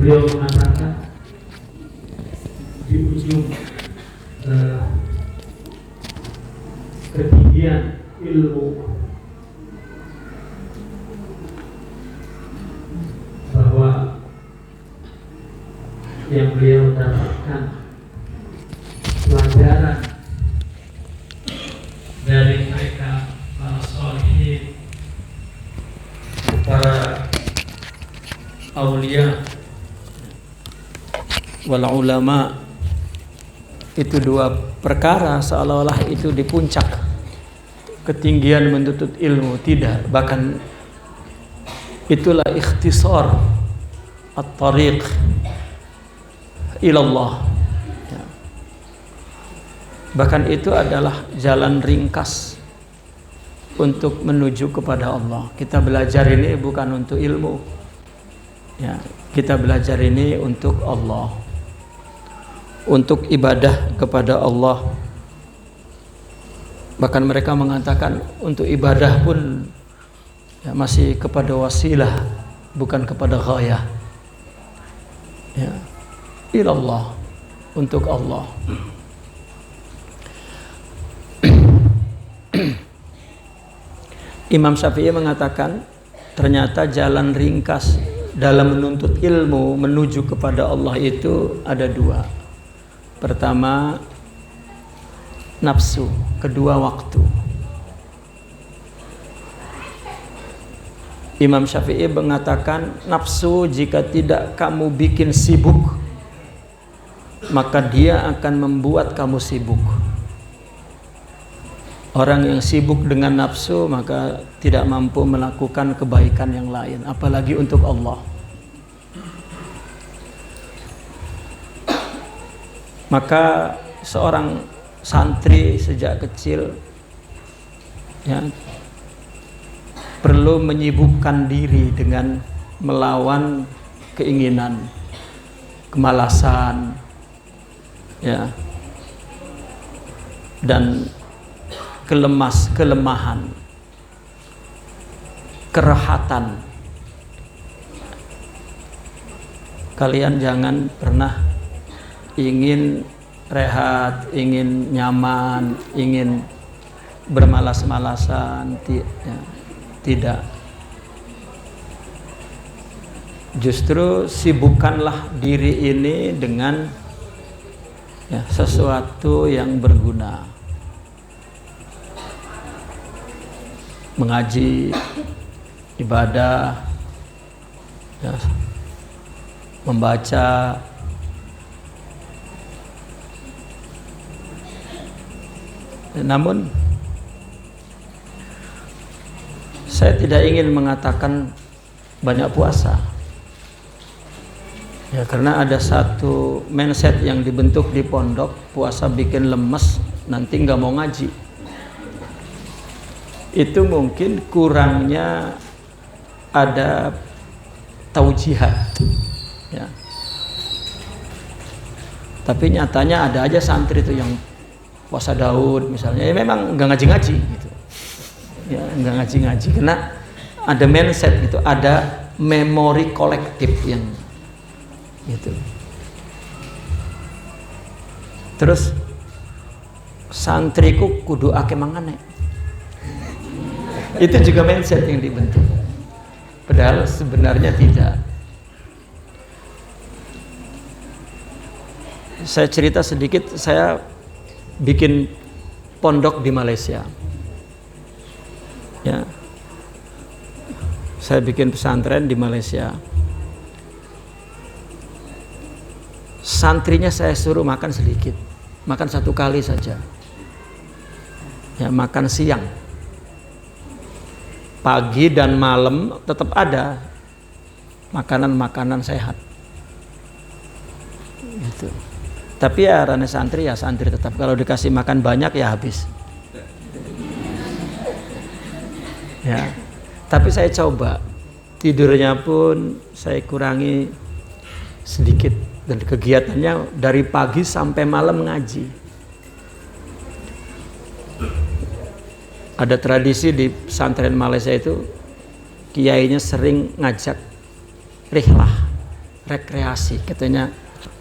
beliau mengatakan di ujung ketinggian ilmu bahwa yang beliau dapatkan pelajaran dari mereka para sholihin, para aulia wal ulama, itu dua perkara seolah-olah itu di puncak ketinggian menuntut ilmu. Tidak, bahkan itulah ikhtisar at-tariq ilallah ya. Bahkan itu adalah jalan ringkas untuk menuju kepada Allah. Kita belajar ini bukan untuk ilmu ya, kita belajar ini untuk Allah, untuk ibadah kepada Allah. Bahkan mereka mengatakan untuk ibadah pun ya, masih kepada wasilah, bukan kepada ghayah ya, ilallah, untuk Allah. Imam Syafi'i mengatakan ternyata jalan ringkas dalam menuntut ilmu menuju kepada Allah itu ada dua. Pertama nafsu, kedua waktu. Imam Syafi'i mengatakan nafsu jika tidak kamu bikin sibuk, maka dia akan membuat kamu sibuk. Orang yang sibuk dengan nafsu maka tidak mampu melakukan kebaikan yang lain, apalagi untuk Allah. Maka seorang santri sejak kecil ya, perlu menyibukkan diri dengan melawan keinginan, kemalasan ya, dan kelemahan, kerahatan. Kalian jangan pernah ingin rehat, ingin nyaman, ingin bermalas-malasan, tidak. Justru sibukkanlah diri ini dengan ya, sesuatu yang berguna. Mengaji, ibadah ya, membaca. Namun saya tidak ingin mengatakan banyak puasa ya, karena ada satu mindset yang dibentuk di pondok, puasa bikin lemes, nanti nggak mau ngaji. Itu mungkin kurangnya ada taujihat ya. Tapi nyatanya ada aja santri itu yang puasa Daud misalnya, ya memang nggak ngaji-ngaji gitu ya, nggak ngaji-ngaji karena ada mindset gitu, ada memori kolektif yang gitu. Terus santriku kudu ake mangane, itu juga mindset yang dibentuk, padahal sebenarnya tidak. Saya cerita sedikit, saya bikin pondok di Malaysia ya, saya bikin pesantren di Malaysia. Santrinya saya suruh makan sedikit, makan satu kali saja ya, makan siang, pagi dan malam tetap ada makanan-makanan sehat gitu. Tapi ya rane santri ya santri tetap, kalau dikasih makan banyak ya habis ya. Tapi saya coba tidurnya pun saya kurangi sedikit, dan kegiatannya dari pagi sampai malam ngaji. Ada tradisi di pesantren Malaysia itu, kiainya sering ngajak rihlah, rekreasi, katanya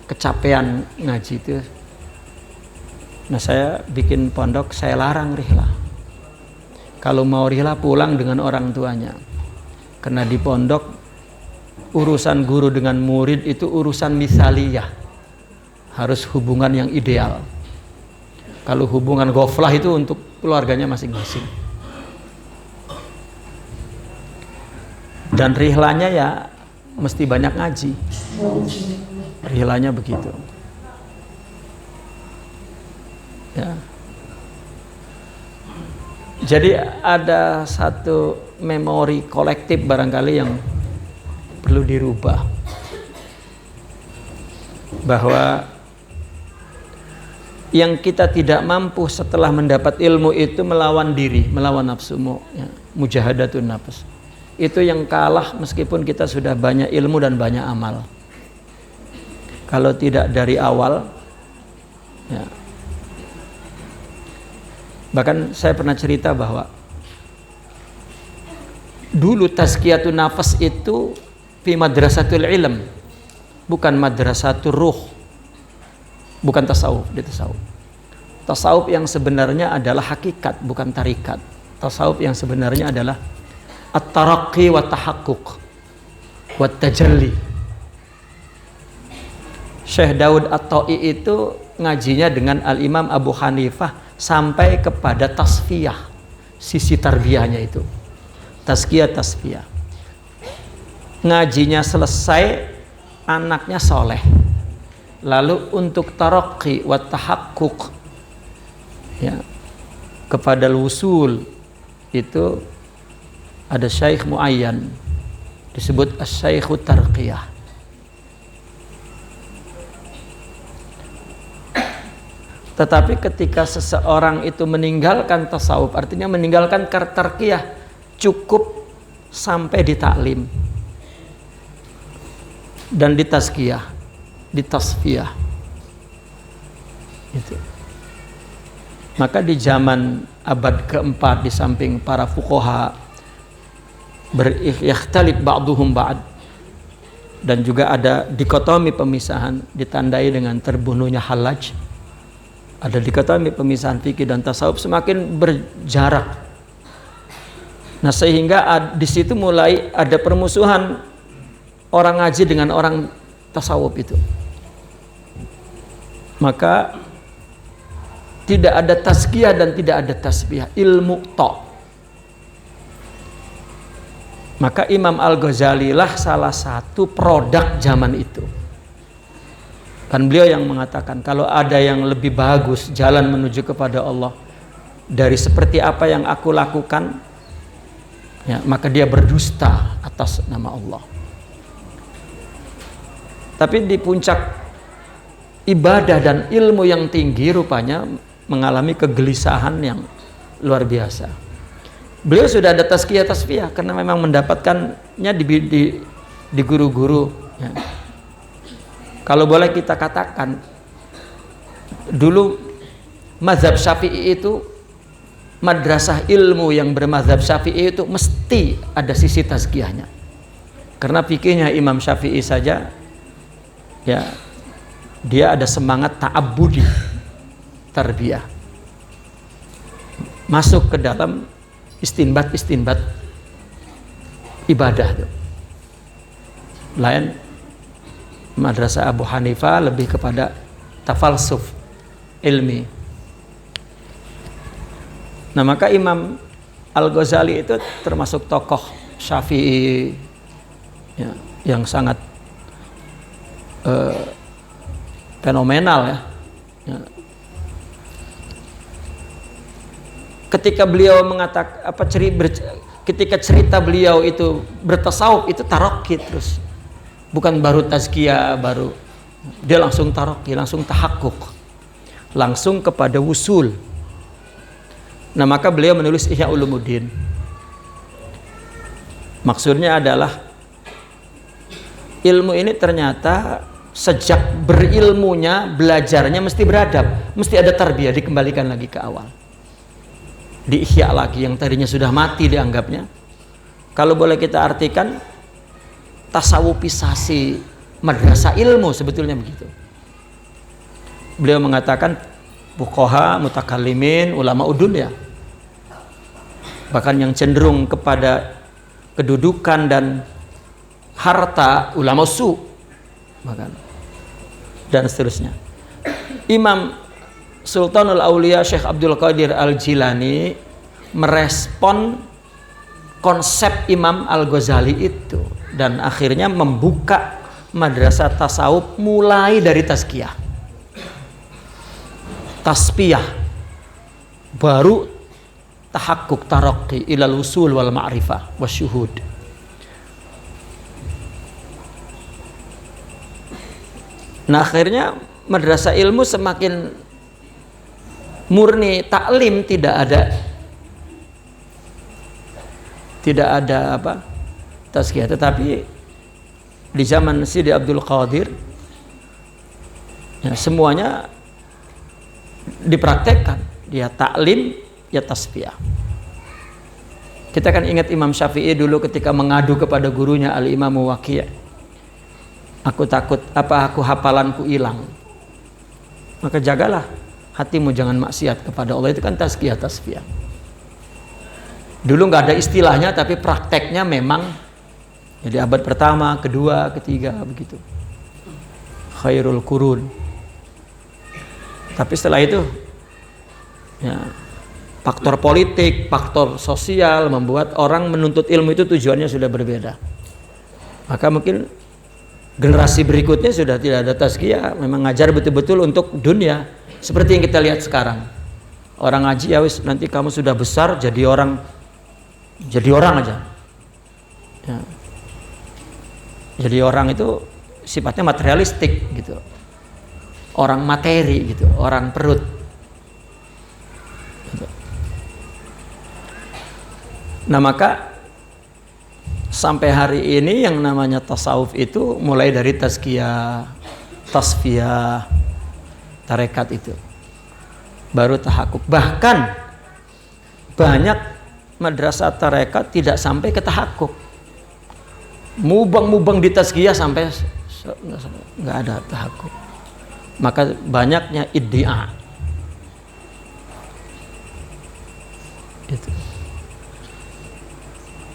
kecapean ngaji itu. Nah saya bikin pondok, saya larang rihlah. Kalau mau rihlah pulang dengan orang tuanya. Karena di pondok urusan guru dengan murid itu urusan misaliyah. Harus hubungan yang ideal. Kalau hubungan ghaflah itu untuk keluarganya masing-masing. Dan rihlanya ya mesti banyak ngaji. Rihlanya begitu. Ya. Jadi ada satu memori kolektif barangkali yang perlu dirubah, bahwa yang kita tidak mampu setelah mendapat ilmu itu melawan diri, melawan nafsumu, ya, mujahadatun nafs. Itu yang kalah meskipun kita sudah banyak ilmu dan banyak amal. Kalau tidak dari awal, ya. Bahkan saya pernah cerita bahwa dulu tazkiyatun nafas itu fi madrasatul ilm, bukan madrasatul ruh, bukan tasawuf. Di tasawuf, tasawuf yang sebenarnya adalah hakikat, bukan tarikat. Tasawuf yang sebenarnya adalah at-taraqqi wa tahaqquq wa tajalli. Syekh Daud At-Ta'i itu ngajinya dengan Al-Imam Abu Hanifah sampai kepada tasfiyah, sisi tarbiyahnya itu, tazkiyah tasfiyah. Ngajinya selesai, anaknya soleh. Lalu untuk taraqi wa tahaqquq, ya, kepada al-wusul itu ada syekh muayyan disebut asy-syaikhu tarqiyah. Tetapi ketika seseorang itu meninggalkan tasawuf, artinya meninggalkan tarqiyah, cukup sampai di taklim dan di tazkiyah, di tasfiyah. Itu. Maka di zaman abad keempat, di samping para fuqaha berikhtilaf ba'duhum ba'd, dan juga ada dikotomi pemisahan ditandai dengan terbunuhnya Hallaj, ada dikotomi pemisahan fikih dan tasawuf semakin berjarak. Nah sehingga di situ mulai ada permusuhan orang ngaji dengan orang tasawuf itu. Maka tidak ada tazkiyah dan tidak ada tasbih, ilmu tok. Maka Imam Al-Ghazali lah salah satu produk zaman itu. Kan beliau yang mengatakan kalau ada yang lebih bagus jalan menuju kepada Allah dari seperti apa yang aku lakukan, ya, maka dia berdusta atas nama Allah. Tapi di puncak ibadah dan ilmu yang tinggi rupanya mengalami kegelisahan yang luar biasa. Beliau sudah ada tazkiyah tasfiyah karena memang mendapatkannya di guru-guru, ya. Kalau boleh kita katakan dulu mazhab Syafi'i itu, madrasah ilmu yang bermazhab Syafi'i itu mesti ada sisi tazkiyahnya. Karena fikihnya Imam Syafi'i saja, ya, dia ada semangat ta'abbudi, tarbiyah, masuk ke dalam istinbat ibadah tuh. Lain madrasah Abu Hanifah lebih kepada tafalsuf ilmi. Nah maka Imam Al-Ghazali itu termasuk tokoh Syafi'i, ya, yang sangat fenomenal, ya. Ya. Ketika beliau mengatakan ketika cerita beliau itu bertasawuf itu taraqi terus, bukan baru tazkiyah, baru dia langsung taraqi, langsung tahaqquq, langsung kepada wusul. Nah maka beliau menulis Ihya Ulumuddin. Maksudnya adalah ilmu ini ternyata sejak berilmunya, belajarnya mesti beradab, mesti ada tarbiyah, dikembalikan lagi ke awal, di ihya lagi yang tadinya sudah mati dianggapnya. Kalau boleh kita artikan tasawufisasi madrasah ilmu sebetulnya begitu. Beliau mengatakan fuqaha, mutakallimin, ulama udun ya. Bahkan yang cenderung kepada kedudukan dan harta ulama su bahkan dan seterusnya. Imam Sultanul Aulia Syekh Abdul Qadir Al-Jilani merespon konsep Imam Al-Ghazali itu dan akhirnya membuka madrasah tasawuf mulai dari tazkiyah, tasfiyah, baru tahakkuk taraqi ilal usul wal ma'rifah wasyuhud. Nah akhirnya madrasah ilmu semakin murni taklim, tidak ada apa tazkiyah, tetapi di zaman Sidi Abdul Qadir ya, semuanya dipraktekkan, ya taklim ya tasfiyah. Kita kan ingat Imam Syafi'i dulu ketika mengadu kepada gurunya Al-Imam Waqi', aku takut aku hafalanku hilang, maka jagalah hatimu jangan maksiat kepada Allah. Itu kan tazkiyah tasfiyah. Dulu nggak ada istilahnya, tapi prakteknya memang jadi abad pertama, kedua, ketiga begitu. Khairul qurun. Tapi setelah itu ya, faktor politik, faktor sosial membuat orang menuntut ilmu itu tujuannya sudah berbeda. Maka mungkin generasi berikutnya sudah tidak ada tazkiyah, memang ngajar betul-betul untuk dunia. Seperti yang kita lihat sekarang. Orang ngaji ya wis, nanti kamu sudah besar jadi orang aja. Ya. Jadi orang itu sifatnya materialistik gitu. Orang materi gitu, orang perut. Gitu. Nah maka sampai hari ini yang namanya tasawuf itu mulai dari tazkiyah, tasfiyah, tarekat itu, baru tahakkuk. Bahkan banyak madrasah tarekat tidak sampai ke tahakkuk, mubang di tazkiyah sampai nggak ada tahakkuk. Maka banyaknya iddia itu.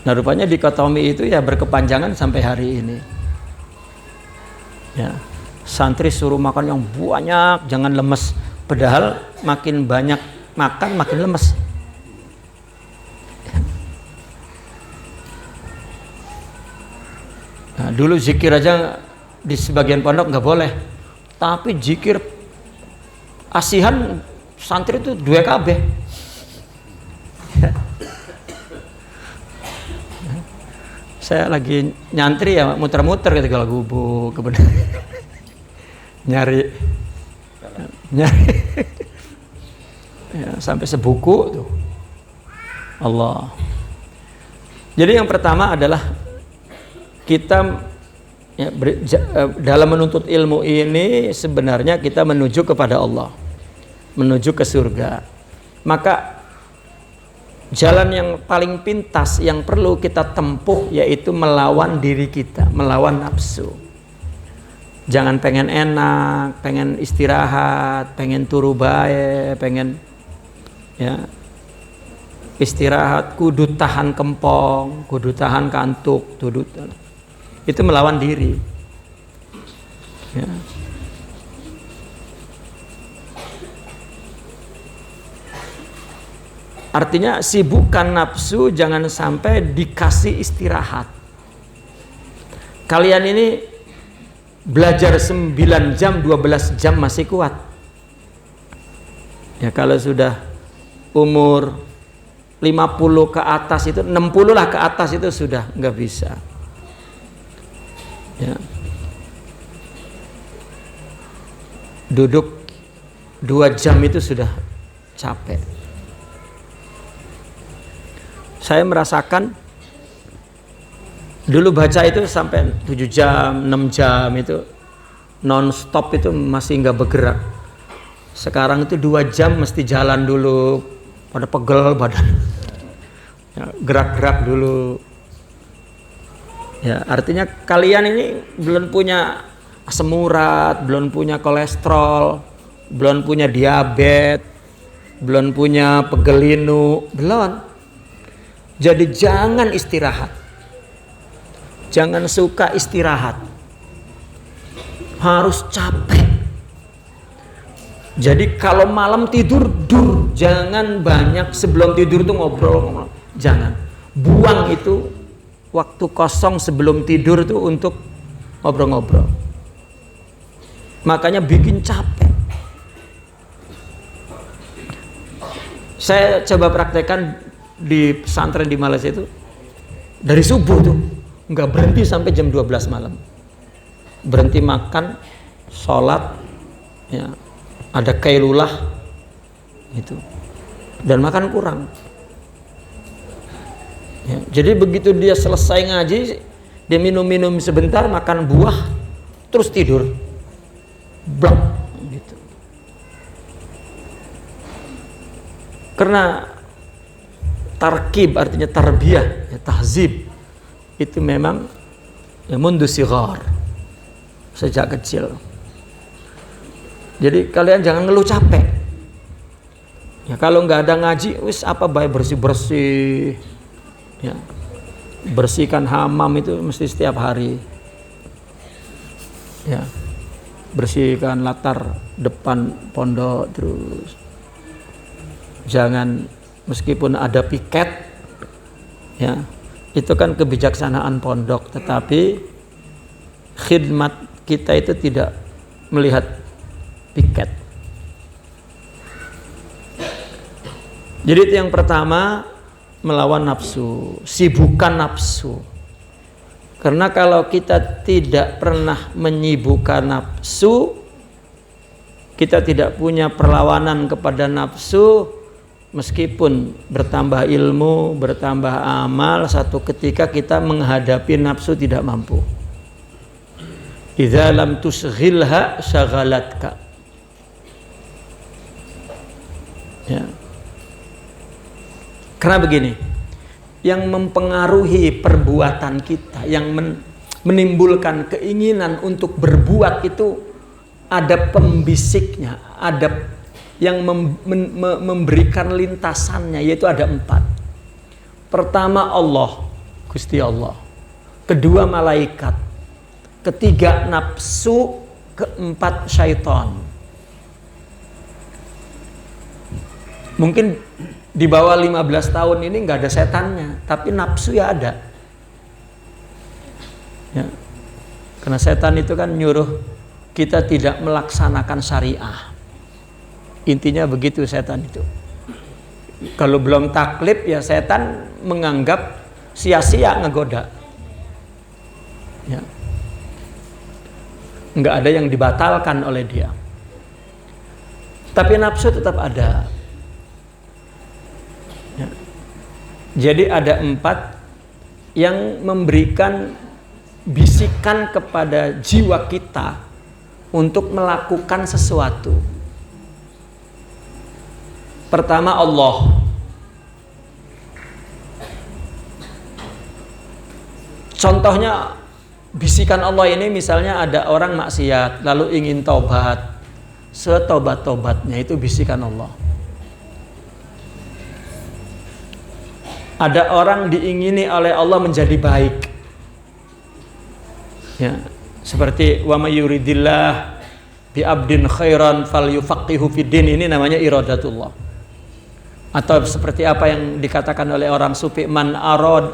Nah rupanya dikotomi itu ya berkepanjangan sampai hari ini ya. Santri suruh makan yang banyak, jangan lemes, padahal makin banyak makan makin lemes. Nah, dulu zikir aja di sebagian pondok nggak boleh, tapi zikir asihan santri itu 2 KB. Saya lagi nyantri ya muter-muter gitu kalau gubuk kebenaran. nyari ya, sampai sebuku tuh Allah. Jadi yang pertama adalah kita ya, dalam menuntut ilmu ini sebenarnya kita menuju kepada Allah, menuju ke surga. Maka jalan yang paling pintas yang perlu kita tempuh yaitu melawan diri kita, melawan nafsu. Jangan pengen enak, pengen istirahat, pengen turu bae, pengen ya istirahat, kudu tahan kempong, kudu tahan kantuk, itu melawan diri. Ya. Artinya sibukkan nafsu, jangan sampai dikasih istirahat. Kalian ini belajar 9 jam, 12 jam masih kuat. Ya kalau sudah umur 50 ke atas itu, 60 lah ke atas itu sudah nggak bisa. Ya. Duduk 2 jam itu sudah capek. Saya merasakan dulu baca itu sampai 7 jam, 6 jam itu non-stop itu masih nggak bergerak. Sekarang itu 2 jam mesti jalan dulu, pada pegel badan. Ya, gerak-gerak dulu. Ya, artinya kalian ini belum punya asam urat, belum punya kolesterol, belum punya diabetes, belum punya pegelinu, belum. Jadi jangan istirahat. Jangan suka istirahat. Harus capek. Jadi kalau malam tidur, jangan banyak sebelum tidur tuh ngobrol. Jangan. Buang itu waktu kosong sebelum tidur tuh untuk ngobrol-ngobrol. Makanya bikin capek. Saya coba praktekkan di pesantren di Malaysia itu, dari subuh tuh nggak berhenti sampai jam 12 malam. Berhenti makan, sholat, ya, ada kailulah gitu, dan makan kurang. Ya, jadi begitu dia selesai ngaji, dia minum sebentar, makan buah, terus tidur, blok gitu. Karena tarkib artinya tarbiyah, ya, tahzib itu memang ya mundu sighar, sejak kecil. Jadi kalian jangan ngeluh capek. Ya kalau nggak ada ngaji, wis apa baik bersih-bersih. Ya, bersihkan hamam itu mesti setiap hari. Ya, bersihkan latar depan pondok terus. Jangan meskipun ada piket, ya itu kan kebijaksanaan pondok, tetapi khidmat kita itu tidak melihat piket. Jadi itu yang pertama, melawan nafsu, sibukkan nafsu. Karena kalau kita tidak pernah menyibukkan nafsu, kita tidak punya perlawanan kepada nafsu, meskipun bertambah ilmu, bertambah amal, satu ketika kita menghadapi nafsu tidak mampu. Idza lam tusghilha syagalatka. Ya. Karena begini, yang mempengaruhi perbuatan kita, yang menimbulkan keinginan untuk berbuat itu ada pembisiknya, ada yang memberikan lintasannya, yaitu ada 4. Pertama Allah, Gusti Allah. Kedua malaikat. Ketiga nafsu. Keempat syaitan. Mungkin di bawah 15 tahun ini nggak ada setannya, tapi nafsu ya ada. Ya. Karena setan itu kan nyuruh kita tidak melaksanakan syariah. Intinya begitu setan itu. Kalau belum taklif ya setan menganggap sia-sia ngegoda. Ya. Nggak ada yang dibatalkan oleh dia. Tapi nafsu tetap ada. Ya. Jadi ada 4 yang memberikan bisikan kepada jiwa kita untuk melakukan sesuatu. Pertama Allah. Contohnya bisikan Allah ini, misalnya ada orang maksiat lalu ingin taubat, setobat-tobatnya itu bisikan Allah. Ada orang diingini oleh Allah menjadi baik, ya, seperti wa may yuridillah bi abdin khairan falyufaqihu fiddin, ini namanya iradatullah. Atau seperti apa yang dikatakan oleh orang sufi, man arad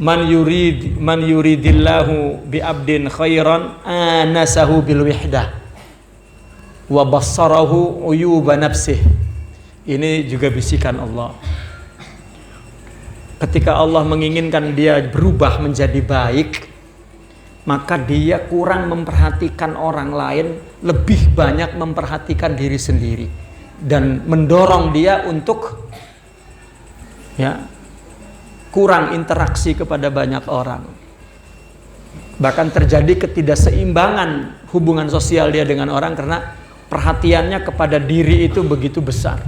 man yuridillahu bi abdin khairan anasahu bil wihdah wa bassarahu uyuba nafsih. Ini juga bisikan Allah. Ketika Allah menginginkan dia berubah menjadi baik, maka dia kurang memperhatikan orang lain, lebih banyak memperhatikan diri sendiri, dan mendorong dia untuk ya kurang interaksi kepada banyak orang. Bahkan terjadi ketidakseimbangan hubungan sosial dia dengan orang karena perhatiannya kepada diri itu begitu besar.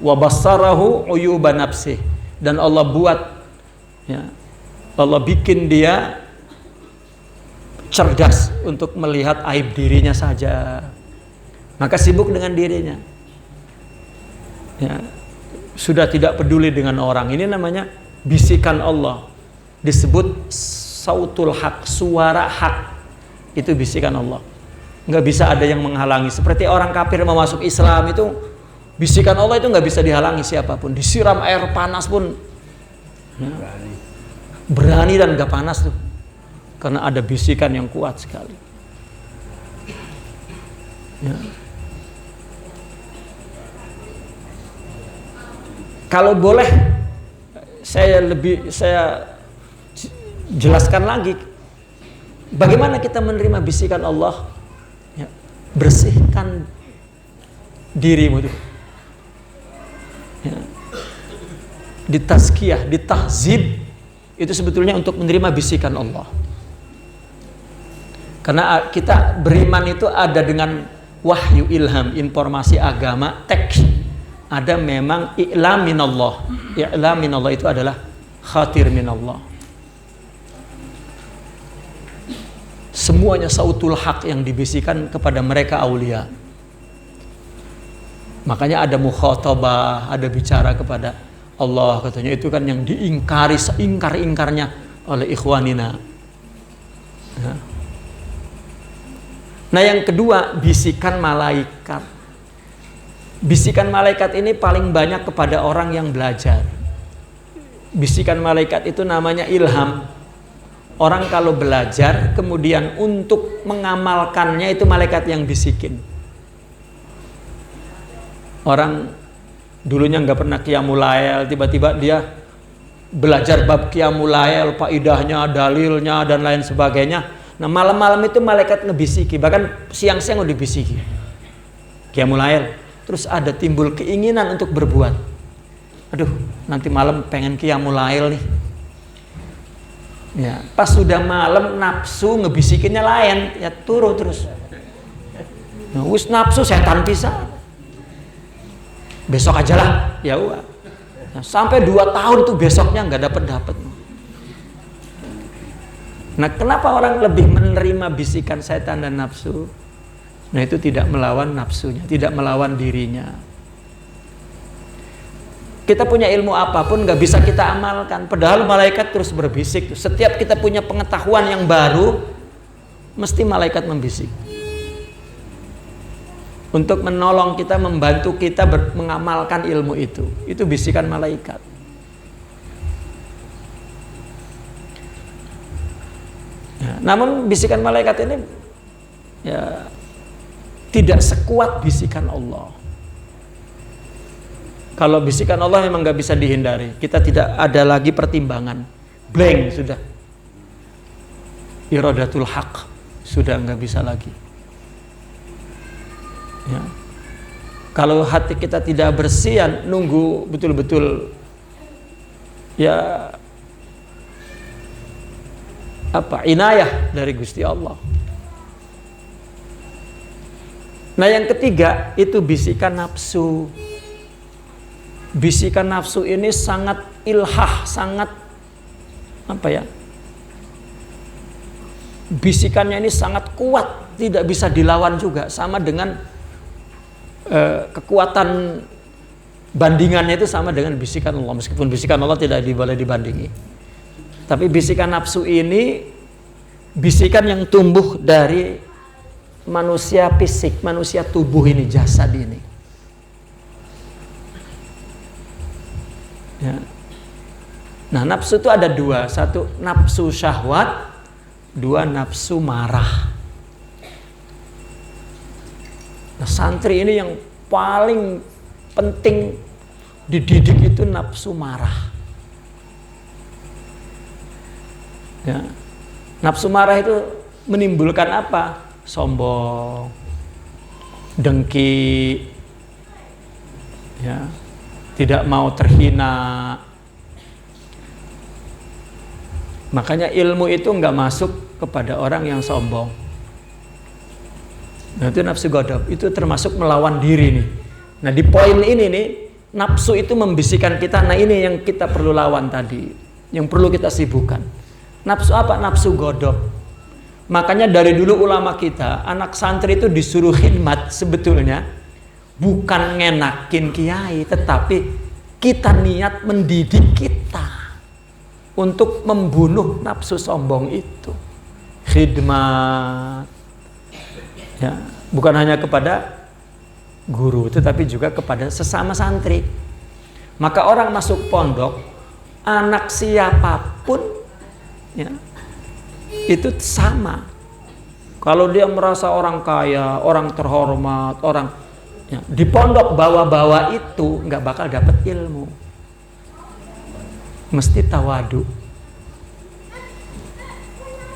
Wa bassarahu uyuba nafsih, dan Allah buat, ya, Allah bikin dia cerdas untuk melihat aib dirinya saja, maka sibuk dengan dirinya. Ya, sudah tidak peduli dengan orang. Ini namanya bisikan Allah. Disebut sautul haq, suara hak. Itu bisikan Allah. Nggak bisa ada yang menghalangi. Seperti orang kafir mau masuk Islam itu, bisikan Allah itu nggak bisa dihalangi siapapun. Disiram air panas pun ya, berani dan nggak panas tuh, karena ada bisikan yang kuat sekali. Ya. Kalau boleh saya jelaskan lagi bagaimana kita menerima bisikan Allah. Ya, bersihkan dirimu itu. Ya. Ditazkiyah, ditahzib, itu sebetulnya untuk menerima bisikan Allah. Karena kita beriman itu ada dengan wahyu, ilham, informasi agama, teks. Ada memang i'lam minallah. I'lam minallah itu adalah khatir minallah. Semuanya sautul haq yang dibisikkan kepada mereka aulia. Makanya ada mukhatabah, ada bicara kepada Allah, katanya itu kan yang diingkari seingkar-ingkarnya oleh ikhwanina. Nah, yang kedua, bisikan malaikat. Bisikan malaikat ini paling banyak kepada orang yang belajar. Bisikan malaikat itu namanya ilham. Orang kalau belajar kemudian untuk mengamalkannya itu malaikat yang bisikin. Orang dulunya nggak pernah qiyamul lail, tiba-tiba dia belajar bab qiyamul lail, faidahnya, dalilnya dan lain sebagainya. Nah, malam-malam itu malaikat ngebisiki, bahkan siang-siang udah dibisiki. Qiyamul lail, terus ada timbul keinginan untuk berbuat. Aduh, nanti malam pengen qiyamul lail nih. Ya, pas sudah malam nafsu ngebisikinnya lain, ya turu terus. Nah, wis nafsu setan bisa. Besok aja lah, ya udah. Nah, sampai 2 tahun tuh besoknya nggak dapat. Nah, kenapa orang lebih menerima bisikan setan dan nafsu? Nah, itu tidak melawan nafsunya, tidak melawan dirinya. Kita punya ilmu apapun nggak bisa kita amalkan. Padahal malaikat terus berbisik. Setiap kita punya pengetahuan yang baru, mesti malaikat membisik. Untuk menolong kita, membantu kita mengamalkan ilmu itu. Itu bisikan malaikat. Ya, namun bisikan malaikat ini ya tidak sekuat bisikan Allah. Kalau bisikan Allah memang nggak bisa dihindari. Kita tidak ada lagi pertimbangan. Blank sudah. Iradatul haq sudah nggak bisa lagi. Ya. Kalau hati kita tidak bersih, ya nunggu betul-betul ya inayah dari Gusti Allah. Nah, yang ketiga itu bisikan nafsu. Bisikan nafsu ini sangat ilhah, sangat bisikannya ini sangat kuat, tidak bisa dilawan juga, sama dengan kekuatan bandingannya itu sama dengan bisikan Allah, meskipun bisikan Allah tidak boleh dibandingi. Tapi bisikan nafsu ini bisikan yang tumbuh dari manusia fisik, manusia tubuh ini, jasad ini. Ya. Nah, nafsu itu ada 2, 1 nafsu syahwat, 2 nafsu marah. Nah, santri ini yang paling penting dididik itu nafsu marah. Ya. Nafsu marah itu menimbulkan apa? Sombong, dengki, ya, tidak mau terhina. Makanya ilmu itu nggak masuk kepada orang yang sombong. Nah, itu nafsu ghadab, itu termasuk melawan diri nih. Nah, di poin ini nih, nafsu itu membisikkan kita. Nah, ini yang kita perlu lawan tadi, yang perlu kita sibukkan. Nafsu apa? Nafsu ghadab. Makanya dari dulu ulama kita, anak santri itu disuruh khidmat sebetulnya bukan ngenakin kiai, tetapi kita niat mendidik kita untuk membunuh nafsu sombong itu. Khidmat, ya, bukan hanya kepada guru, tetapi juga kepada sesama santri. Maka orang masuk pondok, anak siapapun, ya, itu sama. Kalau dia merasa orang kaya, orang terhormat, orang, ya, di pondok bawa-bawa itu nggak bakal dapat ilmu. Mesti tawadu.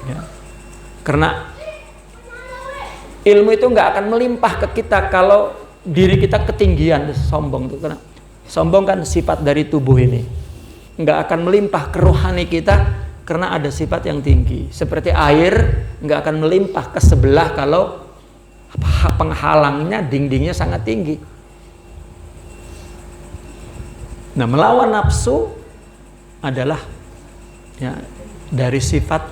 Ya. Karena ilmu itu nggak akan melimpah ke kita kalau diri kita ketinggian, sombong tuh. Karena sombong kan sifat dari tubuh ini, nggak akan melimpah ke rohani kita. Karena ada sifat yang tinggi, seperti air nggak akan melimpah ke sebelah kalau penghalangnya, dindingnya sangat tinggi. Nah, melawan nafsu adalah, ya, dari sifat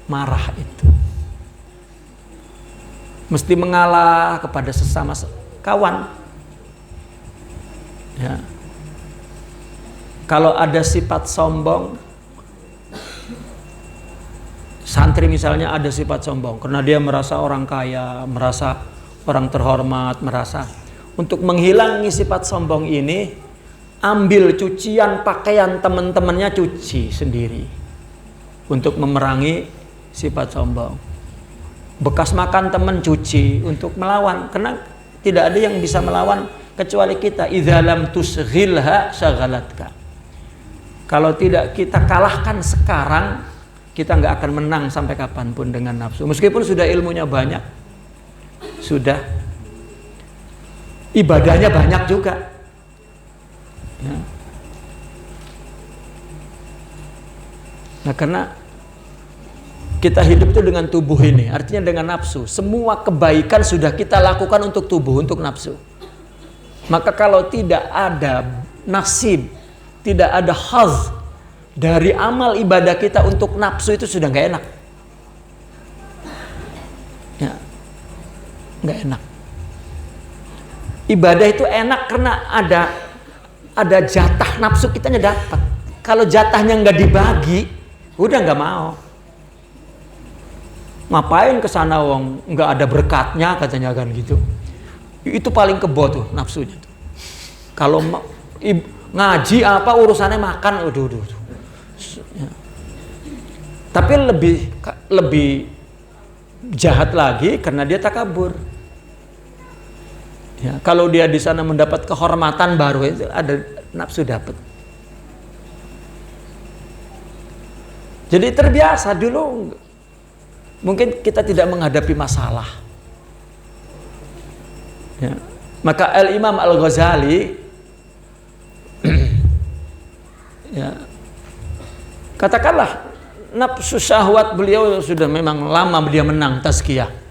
marah itu. Mesti mengalah kepada sesama kawan. Ya. Kalau ada sifat sombong, santri misalnya ada sifat sombong karena dia merasa orang kaya, merasa orang terhormat, merasa, untuk menghilangi sifat sombong ini, ambil cucian pakaian teman-temannya, cuci sendiri untuk memerangi sifat sombong. Bekas makan teman, cuci untuk melawan, karena tidak ada yang bisa melawan kecuali kita. Idza lam tusghilha syagalatka. Kalau tidak kita kalahkan sekarang, kita nggak akan menang sampai kapanpun dengan nafsu. Meskipun sudah ilmunya banyak, sudah ibadahnya banyak juga. Ya. Nah, karena kita hidup itu dengan tubuh ini, artinya dengan nafsu. Semua kebaikan sudah kita lakukan untuk tubuh, untuk nafsu. Maka kalau tidak ada nasib, tidak ada haz dari amal ibadah kita untuk nafsu, itu sudah nggak enak. Ya, nggak enak. Ibadah itu enak karena ada jatah nafsu kitanya dapat. Kalau jatahnya nggak dibagi, udah nggak mau. Ngapain kesana wong nggak ada berkatnya, katanya kan gitu. Itu paling kebo tuh nafsunya tuh. Kalau ngaji apa urusannya makan, udah. Ya. Tapi lebih jahat lagi karena dia takabur. Ya, kalau dia di sana mendapat kehormatan, baru itu ada nafsu dapat. Jadi terbiasa dulu, mungkin kita tidak menghadapi masalah. Ya. Maka Al-Imam Al-Ghazali, ya, katakanlah nafsu syahwat beliau sudah memang lama dia menang tazkiyah.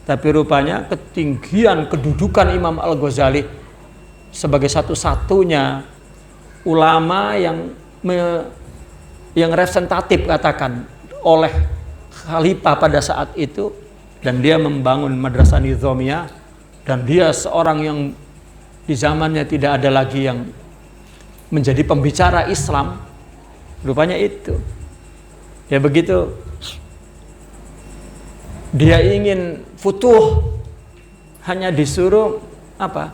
Tapi rupanya ketinggian kedudukan Imam Al-Ghazali sebagai satu-satunya ulama yang representatif, katakan, oleh khalifah pada saat itu, dan dia membangun madrasah nizamiyah, dan dia seorang yang di zamannya tidak ada lagi yang menjadi pembicara Islam. Rupanya itu, ya begitu dia ingin futuh, hanya disuruh apa?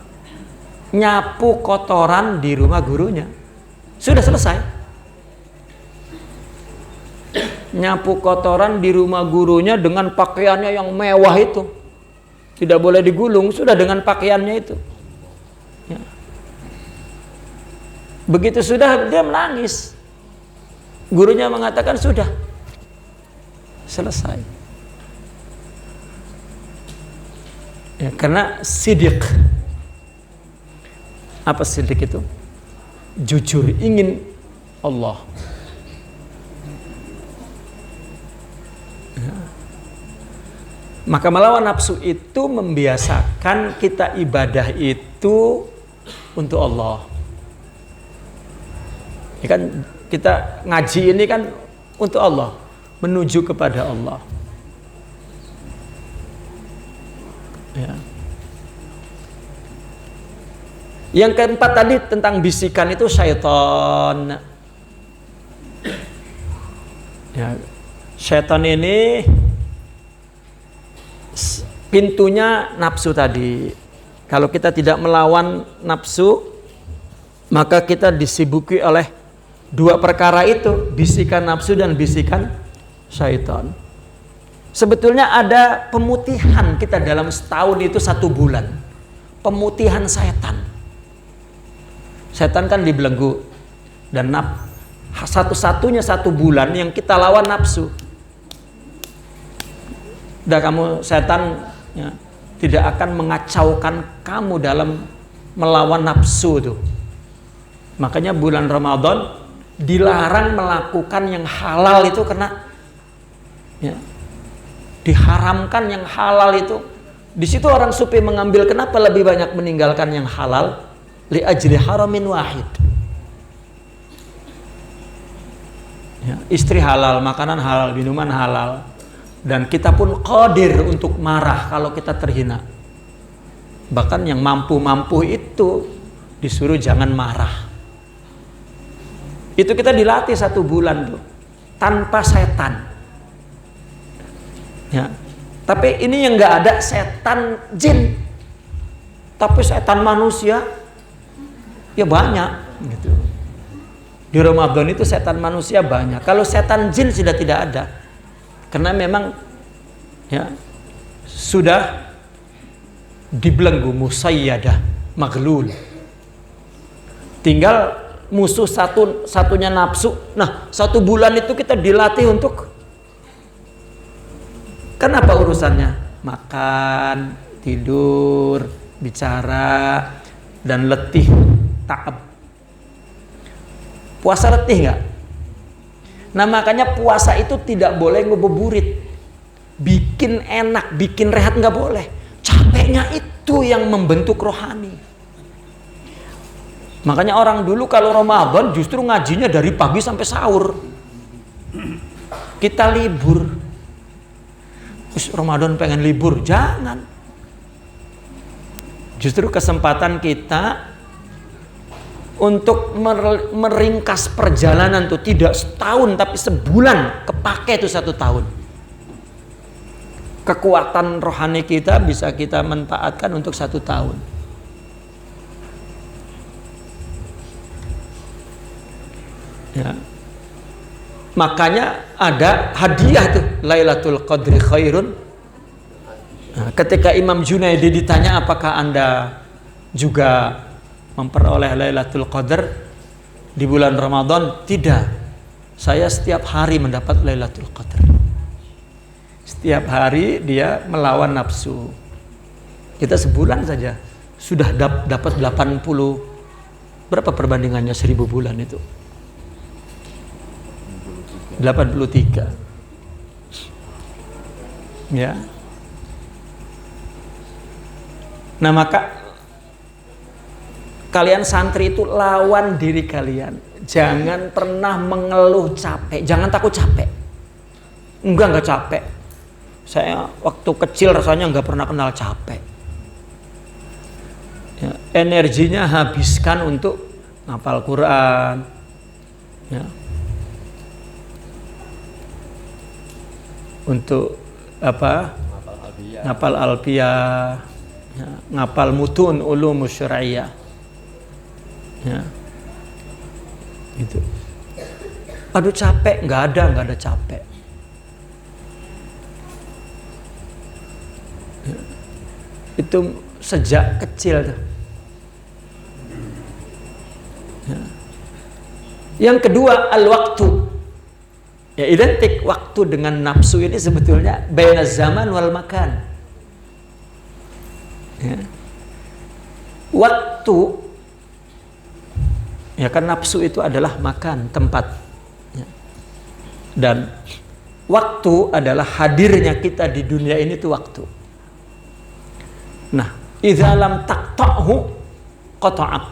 Nyapu kotoran di rumah gurunya. Sudah selesai. Nyapu kotoran di rumah gurunya dengan pakaiannya yang mewah itu. Tidak boleh digulung, sudah dengan pakaiannya itu. Ya. Begitu sudah, dia menangis. Gurunya mengatakan sudah selesai. Ya, karena sidik. Apa sidik itu? Jujur, ingin Allah. Ya. Maka melawan nafsu itu membiasakan kita ibadah itu untuk Allah. Ya kan, kita ngaji ini kan untuk Allah, menuju kepada Allah. Ya. Yang keempat tadi tentang bisikan itu syaitan. Ya, syaitan ini pintunya nafsu tadi. Kalau kita tidak melawan nafsu, maka kita disibuki oleh dua perkara itu, bisikan nafsu dan bisikan syaitan. Sebetulnya ada pemutihan kita dalam setahun itu 1 bulan. Pemutihan setan. Setan kan dibelenggu. Dan satu-satunya 1 bulan yang kita lawan nafsu. Udah kamu setan ya, tidak akan mengacaukan kamu dalam melawan nafsu tuh. Makanya bulan Ramadan dilarang melakukan yang halal itu karena ya, diharamkan yang halal itu. Di situ orang sufi mengambil kenapa lebih banyak meninggalkan yang halal li ajli haramin wahid. Ya, istri halal, makanan halal, minuman halal, dan kita pun qadir untuk marah kalau kita terhina. Bahkan yang mampu-mampu itu disuruh jangan marah. Itu kita dilatih 1 bulan tuh tanpa setan. Ya. Tapi ini yang nggak ada setan jin, tapi setan manusia ya banyak gitu. Di Ramadan itu setan manusia banyak. Kalau setan jin sudah tidak ada, karena memang ya sudah dibelenggu, musayyadah, maghlul. Tinggal musuh satunya nafsu. Nah 1 bulan itu kita dilatih untuk, kenapa urusannya? Makan, tidur, bicara, dan letih, ta'ab. Puasa letih nggak? Nah makanya puasa itu tidak boleh ngebuburit. Bikin enak, bikin rehat nggak boleh. Capeknya itu yang membentuk rohani. Makanya orang dulu kalau Ramadan justru ngajinya dari pagi sampai sahur. Kita libur. Ramadan pengen libur, jangan. Justru kesempatan kita untuk meringkas perjalanan tuh tidak setahun tapi sebulan, kepake itu 1 tahun. Kekuatan rohani kita bisa kita manfaatkan untuk 1 tahun. Ya. Makanya ada hadiah tuh, Lailatul Qadri khairun. Nah, ketika Imam Junaidi ditanya apakah Anda juga memperoleh Lailatul Qadar di bulan Ramadan? Tidak. Saya setiap hari mendapat Lailatul Qadar. Setiap hari dia melawan nafsu. Kita sebulan saja sudah dapat 80. Berapa perbandingannya 1000 bulan itu? 83. Ya. Nah maka kalian santri itu lawan diri kalian. Jangan pernah mengeluh capek. Jangan takut capek. Enggak capek. Saya waktu kecil rasanya enggak pernah kenal capek. Ya, energinya habiskan untuk ngapal Quran. Ya. Untuk apa? Ngapal alfiyah, ya, ngapal mutun ulum syar'iyyah. Ya. Gitu. Aduh capek, nggak ada capek. Ya. Itu sejak kecil tuh. Ya. Yang kedua al-waktu. Ya identik waktu dengan nafsu ini sebetulnya baina zaman wal makan. Ya. Waktu, ya kan nafsu itu adalah makan, tempat. Ya. Dan waktu adalah hadirnya kita di dunia ini itu waktu. Nah, idza lam taqta'hu qata'ak.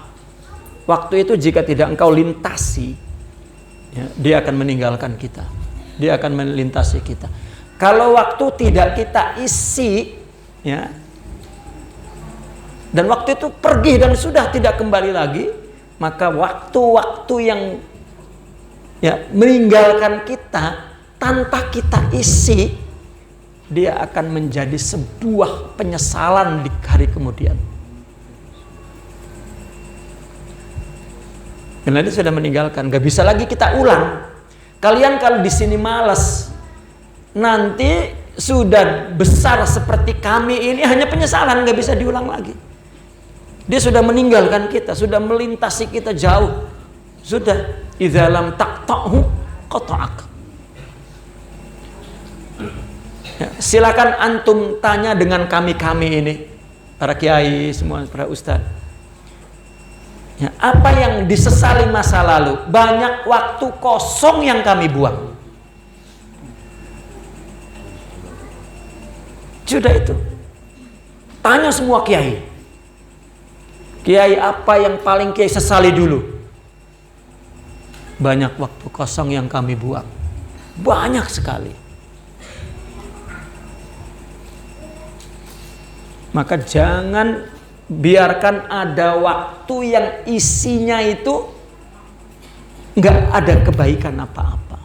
Waktu itu jika tidak engkau lintasi, ya, dia akan meninggalkan kita. Dia akan melintasi kita. Kalau waktu tidak kita isi, ya, dan waktu itu pergi dan sudah tidak kembali lagi, maka waktu-waktu yang meninggalkan kita tanpa kita isi, dia akan menjadi sebuah penyesalan di hari kemudian. Karena dia sudah meninggalkan, gak bisa lagi kita ulang. Kalian kalau di sini malas, nanti sudah besar seperti kami ini hanya penyesalan, gak bisa diulang lagi. Dia sudah meninggalkan kita, sudah melintasi kita jauh. Sudah, idza lam taqta'hu qata'ak. Ya, silakan antum tanya dengan kami-kami ini, para kiai semua, para ustaz. Ya, apa yang disesali masa lalu? Banyak waktu kosong yang kami buang. Sudah itu. Tanya semua kiai. Kiai apa yang paling kiai sesali dulu? Banyak waktu kosong yang kami buang. Banyak sekali. Maka jangan biarkan ada waktu yang isinya itu nggak ada kebaikan apa-apa.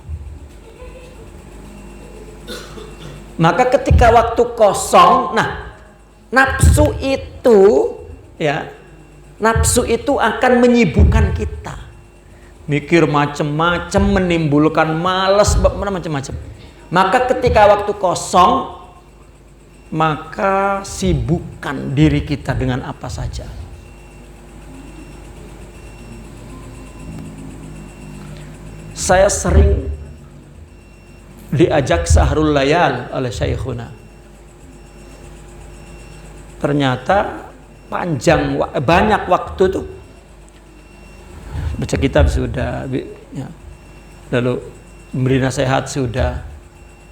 Maka ketika waktu kosong, nafsu itu akan menyibukkan kita, mikir macam-macam, menimbulkan malas, macam-macam. Maka ketika waktu kosong, maka sibukkan diri kita dengan apa saja. Saya sering diajak sahrul layal oleh syekhuna. Ternyata panjang, banyak waktu tuh. Baca kitab sudah, lalu memberi nasihat sudah.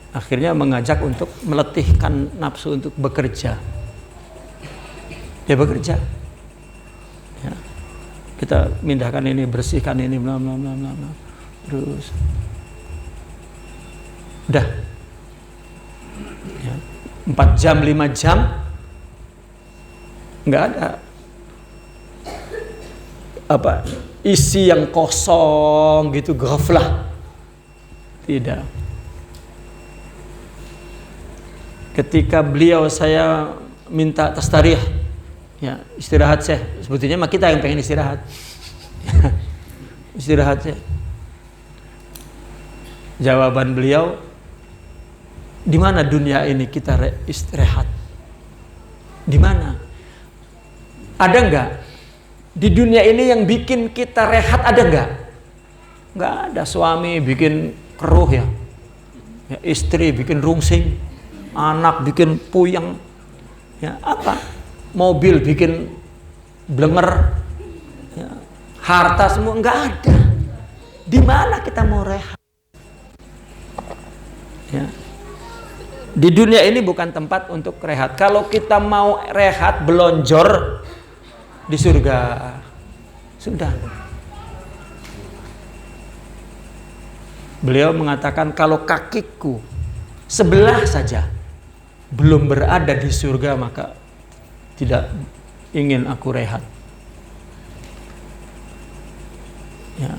Akhirnya mengajak untuk meletihkan nafsu untuk bekerja. Dia bekerja. Ya. Kita mindahkan ini, bersihkan ini, bla bla bla bla. Terus udah. Ya. 4 jam, 5 jam nggak ada isi yang kosong gitu, ghaflah. Tidak. Ketika beliau saya minta tastarih, ya istirahat saya. Sebetulnya mah kita yang pengen istirahat. Istirahat saya. Jawaban beliau, di mana dunia ini kita istirahat? Di mana? Ada enggak? Di dunia ini yang bikin kita rehat ada enggak? Enggak ada. Suami bikin keruh ya istri bikin rungsing. Anak bikin puyeng, mobil bikin blenger, harta semua nggak ada. Di mana kita mau rehat? Ya. Di dunia ini bukan tempat untuk rehat. Kalau kita mau rehat, belonjor di surga, sudah. Beliau mengatakan kalau kakiku sebelah saja belum berada di surga, maka tidak ingin aku rehat. Ya.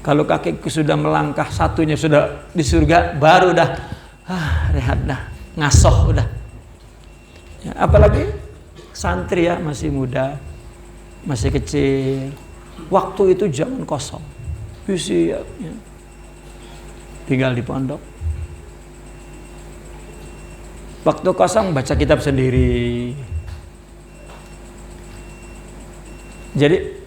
Kalau kakiku sudah melangkah satunya sudah di surga, baru dah rehat dah, ngasoh udah. Ya, apalagi santri ya, masih muda, masih kecil. Waktu itu jangan kosong. Isi ya. Tinggal di pondok. Waktu kosong baca kitab sendiri. Jadi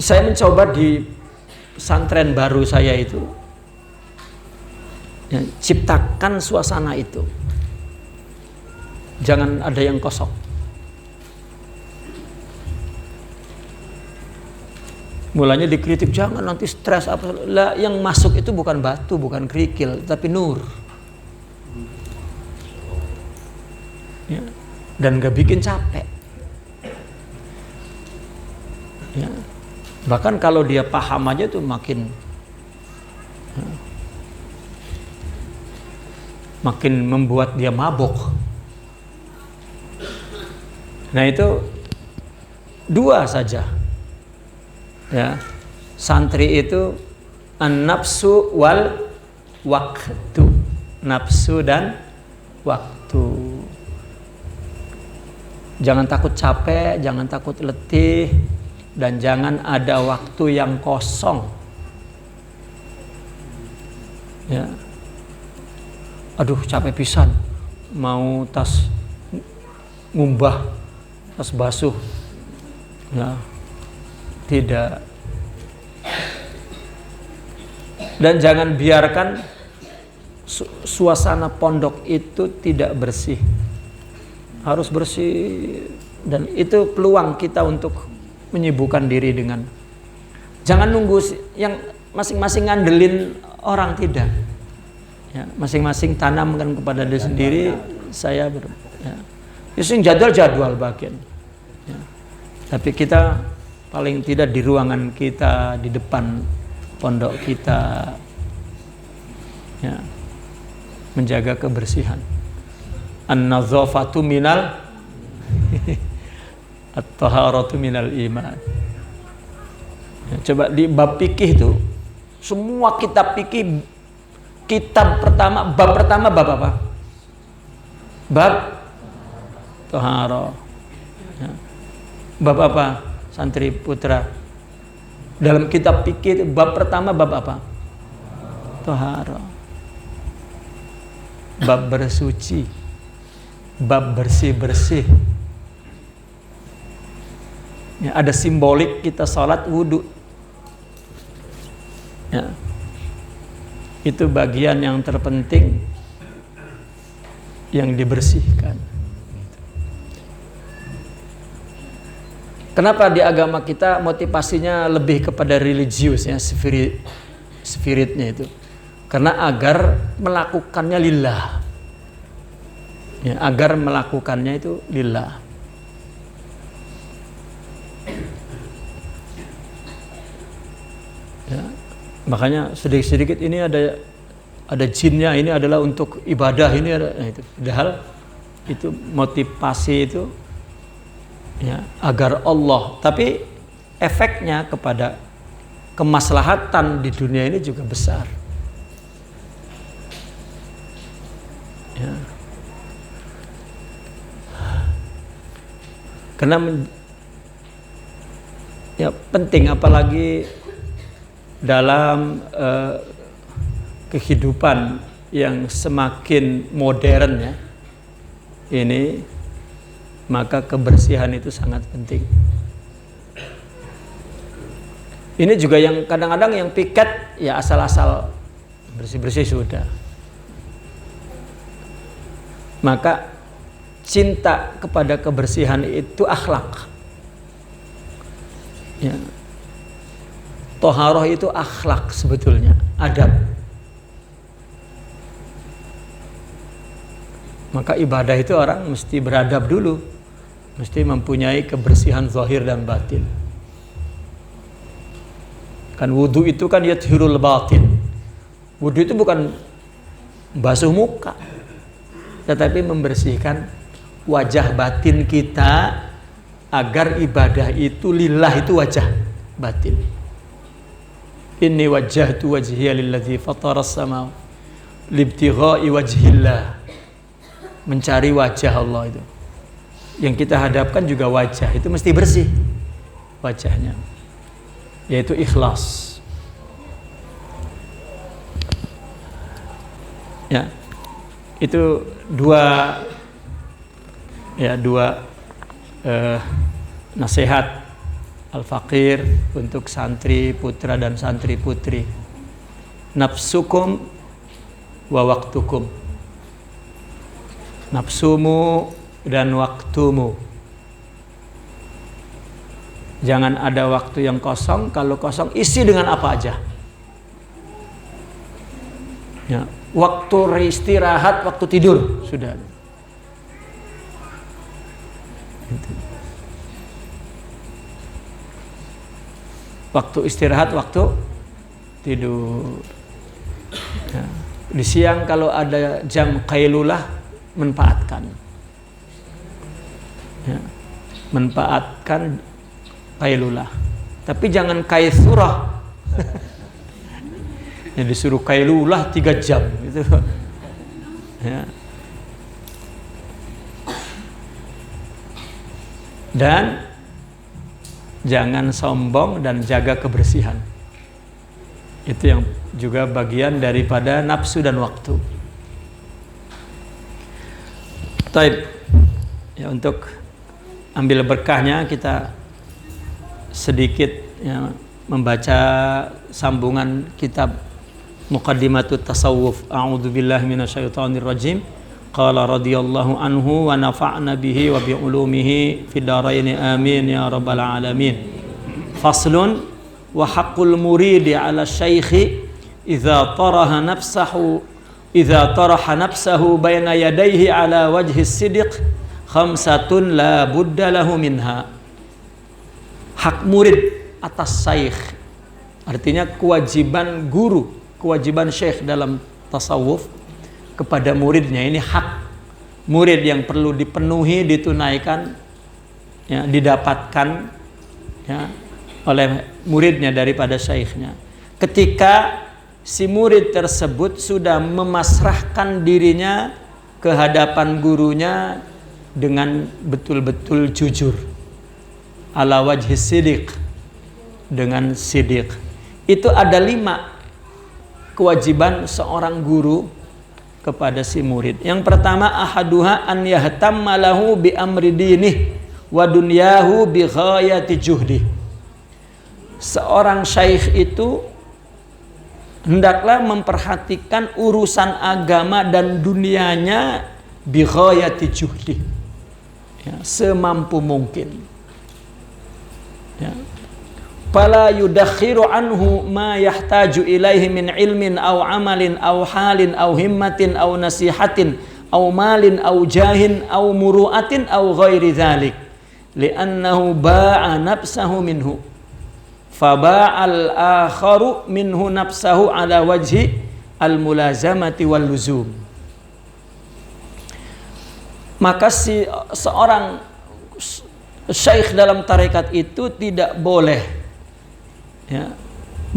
saya mencoba di pesantren baru saya itu ciptakan suasana itu. Jangan ada yang kosong. Mulanya dikritik, jangan nanti stres apa lah, yang masuk itu bukan batu, bukan kerikil, tapi nur. Ya. Dan gak bikin capek. Ya. Bahkan kalau dia paham aja tuh makin makin membuat dia mabuk. Nah itu dua saja. Ya, santri itu an-nafsu wal waktu, nafsu dan waktu. Jangan takut capek, jangan takut letih, dan jangan ada waktu yang kosong. Ya, aduh capek pisan, mau tas ngumbah, tas basuh, ya tidak. Dan jangan biarkan suasana pondok itu tidak bersih. Harus bersih, dan itu peluang kita untuk menyibukkan diri dengan. Jangan nunggu yang masing-masing ngandelin orang, tidak. Ya, masing-masing tanamkan kepada diri sendiri. Saya ya. Itu jadwal bagian. Ya. Tapi kita paling tidak di ruangan kita, di depan pondok kita, ya, menjaga kebersihan. An-nazafatu minal at-taharatu minal iman. Ya, coba di bab fikih itu, semua kitab fikih, bab pertama bab apa? Bab taharah. Ya. Bab apa, santri putra? Dalam kitab fikih bab pertama bab apa? Taharah. Bab bersuci, bab bersih-bersih. Ya, ada simbolik kita salat wudu. Ya. Itu bagian yang terpenting yang dibersihkan. Kenapa di agama kita motivasinya lebih kepada religius, ya, spiritnya itu? Karena agar melakukannya lillah. Ya, agar melakukannya itu lillah. Ya, makanya sedikit-sedikit ini ada jinnya, ini adalah untuk ibadah, ini ada, nah itu. Padahal itu motivasi itu, ya, agar Allah, tapi efeknya kepada kemaslahatan di dunia ini juga besar. Ya. Karena ya penting, apalagi dalam kehidupan yang semakin modern, ya, ini, maka kebersihan itu sangat penting. Ini juga yang kadang-kadang yang piket, ya asal-asal bersih-bersih sudah. Maka cinta kepada kebersihan itu akhlak. Ya. Toharoh itu akhlak sebetulnya, adab. Maka ibadah itu orang mesti beradab dulu, mesti mempunyai kebersihan zahir dan batin. Kan wudu itu kan yathirul batin. Wudu itu bukan basuh muka, tetapi membersihkan wajah batin kita agar ibadah itu lillah, itu wajah batin. Inni wajjahtu wajhiya lilladzi fataras sama libtigha'i wajhillah. Mencari wajah Allah itu. Yang kita hadapkan juga wajah, itu mesti bersih wajahnya. Yaitu ikhlas. Ya. Itu dua nasihat al-faqir untuk santri putra dan santri putri. Nafsukum wa waktukum. Nafsumu dan waktumu. Jangan ada waktu yang kosong. Kalau kosong, isi dengan apa aja. Ya, waktu istirahat, waktu tidur sudah. Waktu istirahat, waktu tidur. Ya. Di siang kalau ada jam qailulah, manfaatkan. Ya, manfaatkan qailulah. Tapi jangan kaisurah. Ya, disuruh qailulah 3 jam gitu. Ya. Dan jangan sombong dan jaga kebersihan. Itu yang juga bagian daripada nafsu dan waktu. Taib. Ya, untuk ambil berkahnya kita sedikit ya, membaca sambungan kitab Muqaddimatut Tasawuf. A'udzubillahi minasyaitonir rajim. Qala radhiyallahu anhu wa nafa'na bihi wa bi ulumihi fid dharain amin ya rabbal alamin. Faslun wa haqqul muridi 'ala syaikhi idza taraha nafsahu baina yadayhi 'ala wajhi sidq khamsatun la budda lahu minha. Hak murid atas syaikh, artinya kewajiban guru, kewajiban syekh dalam tasawuf kepada muridnya. Ini hak murid yang perlu dipenuhi, ditunaikan, ya, didapatkan ya, oleh muridnya daripada syekhnya. Ketika si murid tersebut sudah memasrahkan dirinya ke hadapan gurunya dengan betul-betul jujur, ala wajhi sidiq, dengan sidiq. Itu ada 5 kewajiban seorang guru kepada si murid. Yang pertama, ahaduha an yahtamma lahu bi amri dinih wa dunyahu bi ghayati juhdi. Seorang syaikh itu hendaklah memperhatikan urusan agama dan dunianya bi ghayati juhdi, ya, semampu mungkin. Ya. Fala yudakhiru anhu ma yahtaju ilaihi min ilmin aw amalin aw halin aw himmatin aw nasihatin aw malin aw jahin aw muru'atin aw ghairi dhalik li'annahu ba'a nafsahu minhu faba'al akharu minhu nafsahu ala wajhi al-mulazamati wal luzum. Maka seorang syekh dalam tarekat itu tidak boleh, ya,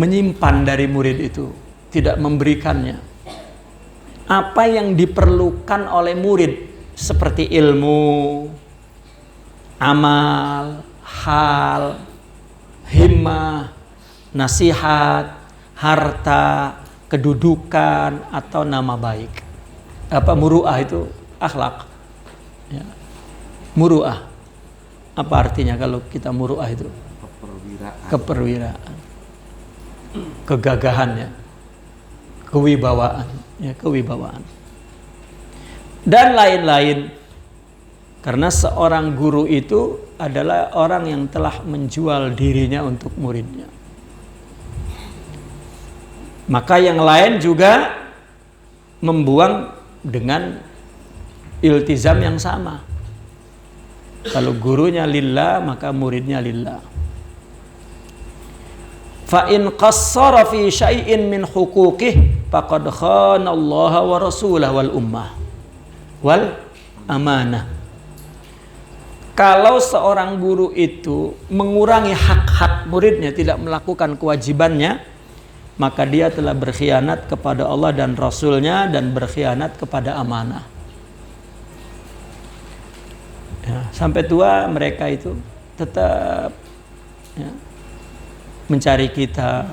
menyimpan dari murid itu, tidak memberikannya apa yang diperlukan oleh murid seperti ilmu, amal, hal, himmah, nasihat, harta, kedudukan atau nama baik. Apa muru'ah itu? Akhlak. Ya. Muru'ah. Apa artinya kalau kita muru'ah itu? Keperwiraan. Kegagahan, ya. Kewibawaan, ya, kewibawaan. Dan lain-lain. Karena seorang guru itu adalah orang yang telah menjual dirinya untuk muridnya. Maka yang lain juga membuang dengan iltizam yang sama. Kalau gurunya lillah, maka muridnya lillah. Fa in qassara fi syai'in min huquqihi faqad khana Allah wa rasulahu wal ummah wal amanah. Kalau seorang guru itu mengurangi hak-hak muridnya, tidak melakukan kewajibannya, maka dia telah berkhianat kepada Allah dan Rasulnya dan berkhianat kepada amanah. Ya, sampai tua mereka itu tetap, ya, mencari kita,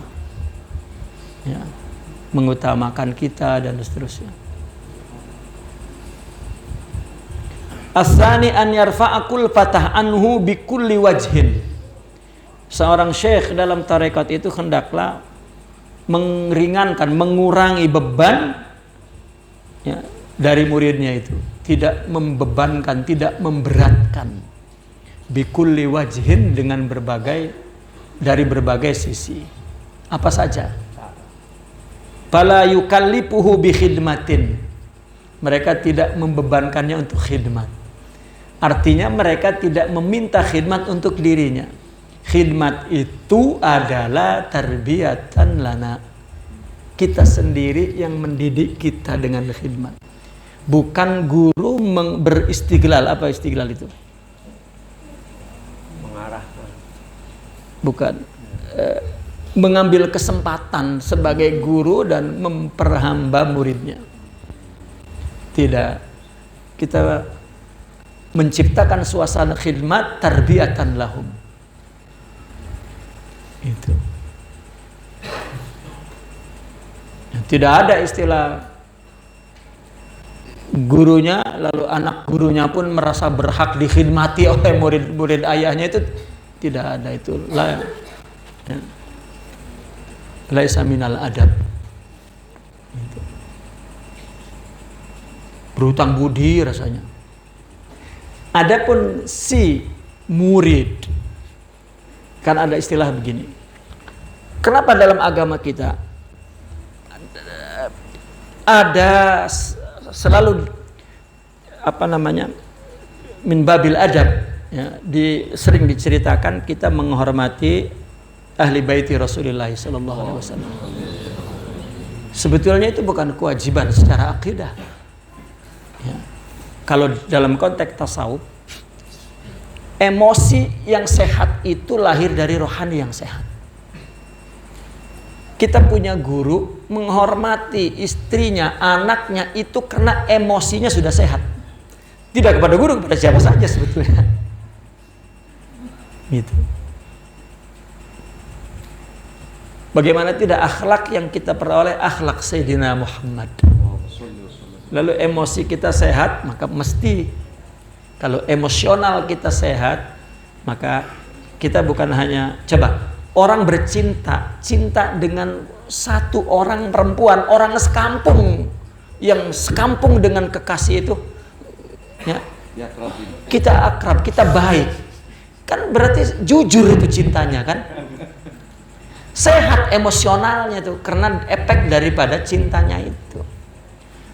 ya, mengutamakan kita dan seterusnya. As-tsani an yarfa'akul fatah anhu bi kulli wajhin. Seorang syekh dalam tarekat itu hendaklah meringankan, mengurangi beban, ya, dari muridnya itu, tidak membebankan, tidak memberatkan. Bi kulli wajhin, dengan dari berbagai sisi. Apa saja? Fala yukallifuhu bi khidmatin. Mereka tidak membebankannya untuk khidmat. Artinya mereka tidak meminta khidmat untuk dirinya. Khidmat itu adalah tarbiyatan lana. kita sendiri yang mendidik kita dengan khidmat. Bukan guru beristiglal. Apa istiglal itu? Mengarahkan. Bukan. Mengambil kesempatan sebagai guru dan memperhamba muridnya. Tidak. Kita menciptakan suasana khidmat tarbiyatan lahum. Itu. Tidak ada istilah gurunya lalu anak gurunya pun merasa berhak dikhidmati oleh murid-murid ayahnya, itu tidak ada. Itu laisa minal adab. Itu. Berhutang budi rasanya. Adapun si murid, kan ada istilah begini. Kenapa dalam agama kita ada selalu min babil adab, ya, sering diceritakan kita menghormati ahli baiti Rasulullah sallallahu alaihi wasallam. Sebetulnya itu bukan kewajiban secara akidah. Ya. Kalau dalam konteks tasawuf, emosi yang sehat itu lahir dari rohani yang sehat. Kita punya guru, menghormati istrinya, anaknya itu karena emosinya sudah sehat. Tidak kepada guru, kepada siapa saja sebetulnya. Gitu. Bagaimana tidak akhlak yang kita peroleh, akhlak Sayyidina Muhammad. Lalu emosi kita sehat, maka mesti, kalau emosional kita sehat, maka kita bukan hanya, coba, orang bercinta, cinta dengan satu orang perempuan, orang sekampung, yang sekampung dengan kekasih itu, ya, kita akrab, kita baik, kan berarti jujur itu cintanya, kan? Sehat emosionalnya tuh, karena efek daripada cintanya itu.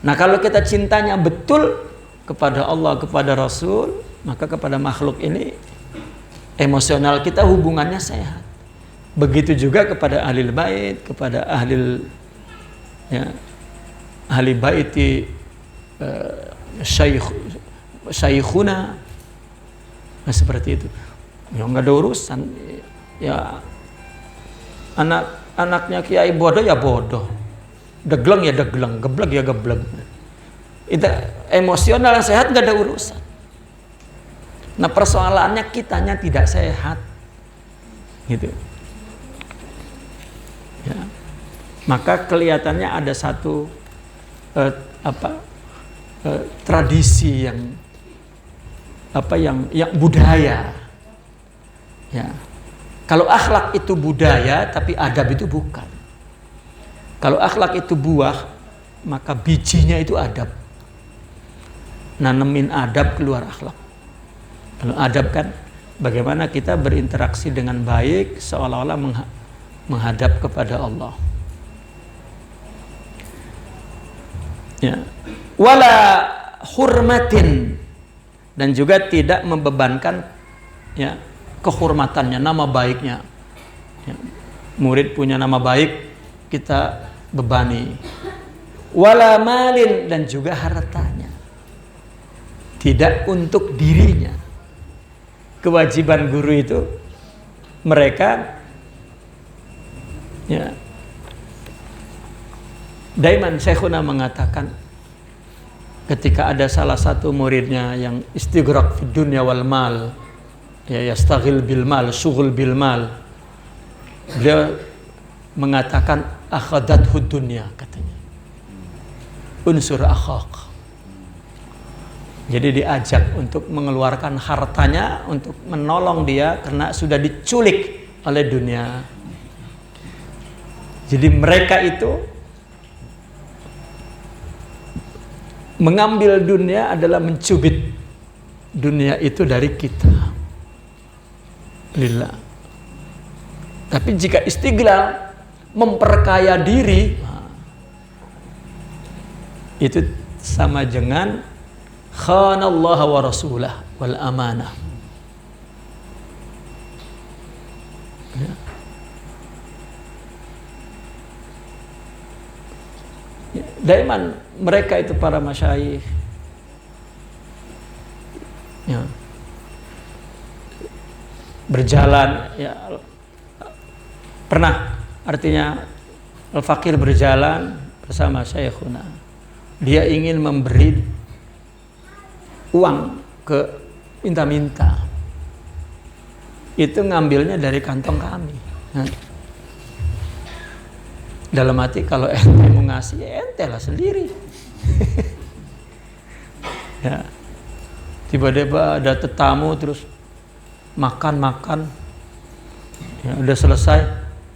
Nah, kalau kita cintanya betul kepada Allah, kepada Rasul, maka kepada makhluk ini emosional kita hubungannya sehat. Begitu juga kepada ahli bait, kepada ahli baiti syaikhuna, nah, seperti itu. Ya nggak ada urusan. Ya anaknya kiai bodoh ya bodoh, degleng ya degleng, geblek ya geblek. Itu emosional yang sehat nggak ada urusan. Nah, persoalannya kitanya tidak sehat, gitu. Ya. Maka kelihatannya ada satu tradisi yang budaya. Ya. Kalau akhlak itu budaya, tapi adab itu bukan. Kalau akhlak itu buah, maka bijinya itu adab. Nanemin adab keluar akhlak. Kalau adab kan bagaimana kita berinteraksi dengan baik seolah-olah menghadap kepada Allah. Ya. Wala hurmatin, dan juga tidak membebankan, ya, kehormatannya, nama baiknya. Ya. Murid punya nama baik, kita bebani. Wala malin, dan juga hartanya. Tidak untuk dirinya. Kewajiban guru itu mereka, ya, Daiman Syekhuna mengatakan ketika ada salah satu muridnya yang istighraq fid dunya wal mal, ya, yastaghil bil mal, syughul bil mal, beliau mengatakan akhadathu dunya, katanya, unsur akhak. Jadi diajak untuk mengeluarkan hartanya untuk menolong dia karena sudah diculik oleh dunia. Jadi mereka itu mengambil dunia adalah mencubit dunia itu dari kita. Lillah. Tapi jika istiglal, memperkaya diri, itu sama dengan khanallaha wa rasulah wal amanah. Ya. Daiman mereka itu para masyayikh ya, berjalan ya, pernah artinya al-faqir berjalan bersama syekhuna, dia ingin memberi uang ke minta-minta, itu ngambilnya dari kantong kami. Nah, dalam hati kalau ente mau ngasih ya ente lah sendiri. Ya, tiba-tiba ada tetamu terus makan, ya, udah selesai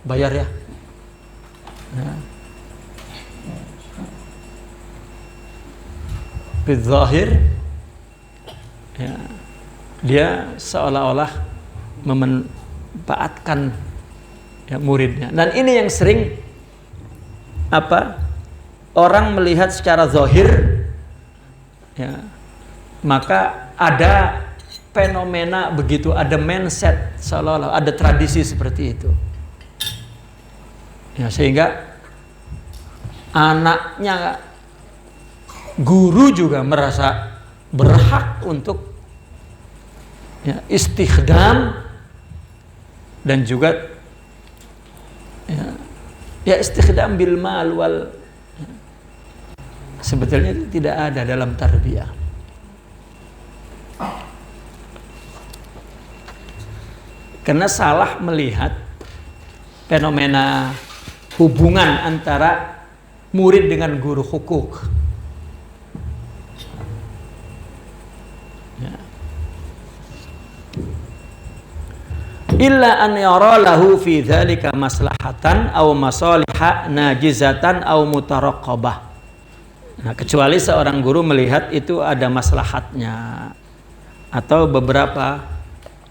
bayar ya. Nah, bidzahir ya, dia seolah-olah memanfaatkan ya, muridnya. Dan ini yang sering orang melihat secara zahir ya, maka ada fenomena begitu, ada mindset seolah-olah ada tradisi seperti itu ya, sehingga anaknya guru juga merasa berhak untuk ya, istighdam dan juga ya istighdam bil mal wal, sebetulnya itu tidak ada dalam tarbiyah. Karena salah melihat fenomena hubungan antara murid dengan guru hukuk. Illa an yara lahu fi dzalika maslahatan aw masaliha najizatan aw mutaraqqabah. Nah, kecuali seorang guru melihat itu ada maslahatnya atau beberapa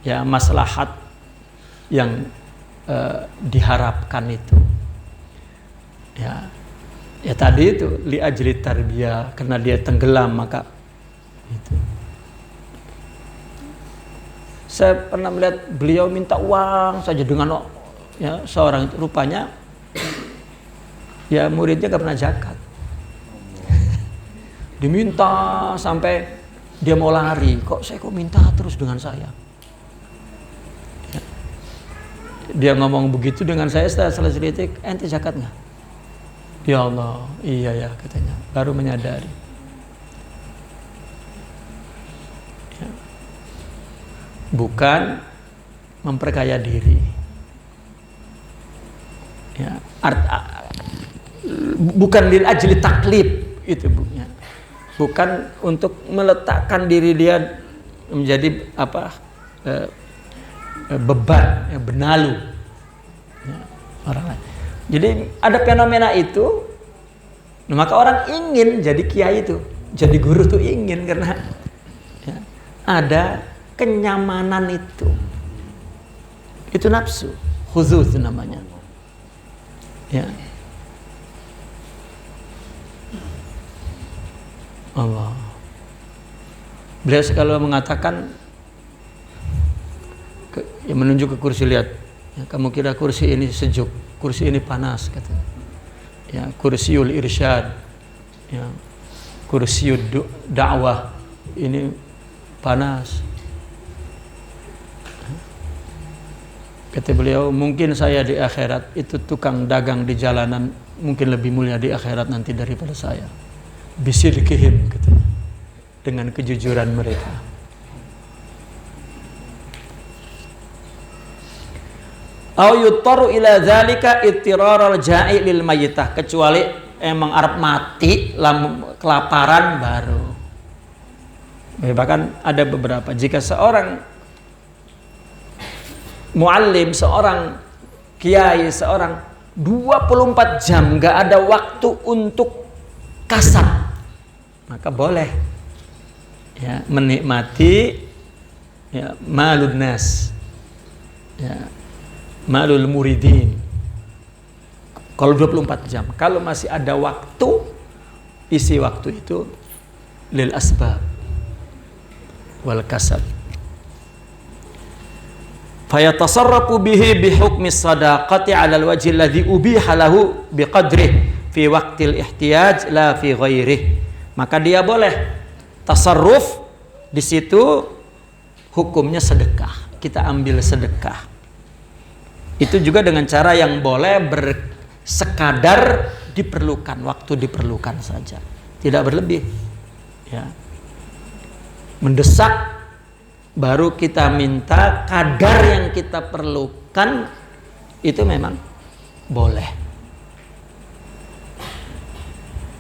ya maslahat yang diharapkan itu. Ya tadi itu li ajli tarbiyah, karena dia tenggelam maka itu. Saya pernah melihat beliau minta uang saja dengan ya, seorang itu, rupanya ya muridnya gak pernah zakat. Diminta sampai dia mau lari, kok minta terus dengan saya. Ya. Dia ngomong begitu dengan saya, setelah selesai kritik, ente zakat nggak? Ya Allah, iya ya katanya, baru menyadari. Bukan memperkaya diri ya, bukan lil ajli taklif itu bunya, bukan untuk meletakkan diri dia menjadi beban ya, benalu ya, orang lain. Jadi ada fenomena itu, maka orang ingin jadi kiai itu, jadi guru tuh ingin karena ya, ada kenyamanan itu nafsu khuzuz namanya ya. Allah, beliau sekali mengatakan menunjuk ke kursi, lihat ya, kamu kira kursi ini sejuk, kursi ini panas katanya ya, kursiul irsyad ya, kursiul dakwah ini panas. Kata beliau, mungkin saya di akhirat itu tukang dagang di jalanan mungkin lebih mulia di akhirat nanti daripada saya. Bisirkihim katanya, dengan kejujuran mereka. Au yuttaru ila dzalika ittiraral ja'i lil mayyitah, kecuali emang arep mati kelaparan baru. Bahkan ada beberapa, jika seorang muallim, seorang kiai, seorang 24 jam nggak ada waktu untuk kasab, maka boleh ya menikmati ya malun nas ya, malul muridin. Kalau 24 jam, kalau masih ada waktu, isi waktu itu lil asbab wal kasab. Fayatasarrafu bihi bihukmi sadaqati 'ala al-wajhi alladhi ubiha lahu biqadrihi fi waqtil ihtiyaj la fi ghairih. Maka dia boleh tasarruf di situ, hukumnya sedekah. Kita ambil sedekah. Itu juga dengan cara yang boleh sekadar diperlukan, waktu diperlukan saja, tidak berlebih. Ya. Mendesak baru kita minta, kadar yang kita perlukan itu memang boleh.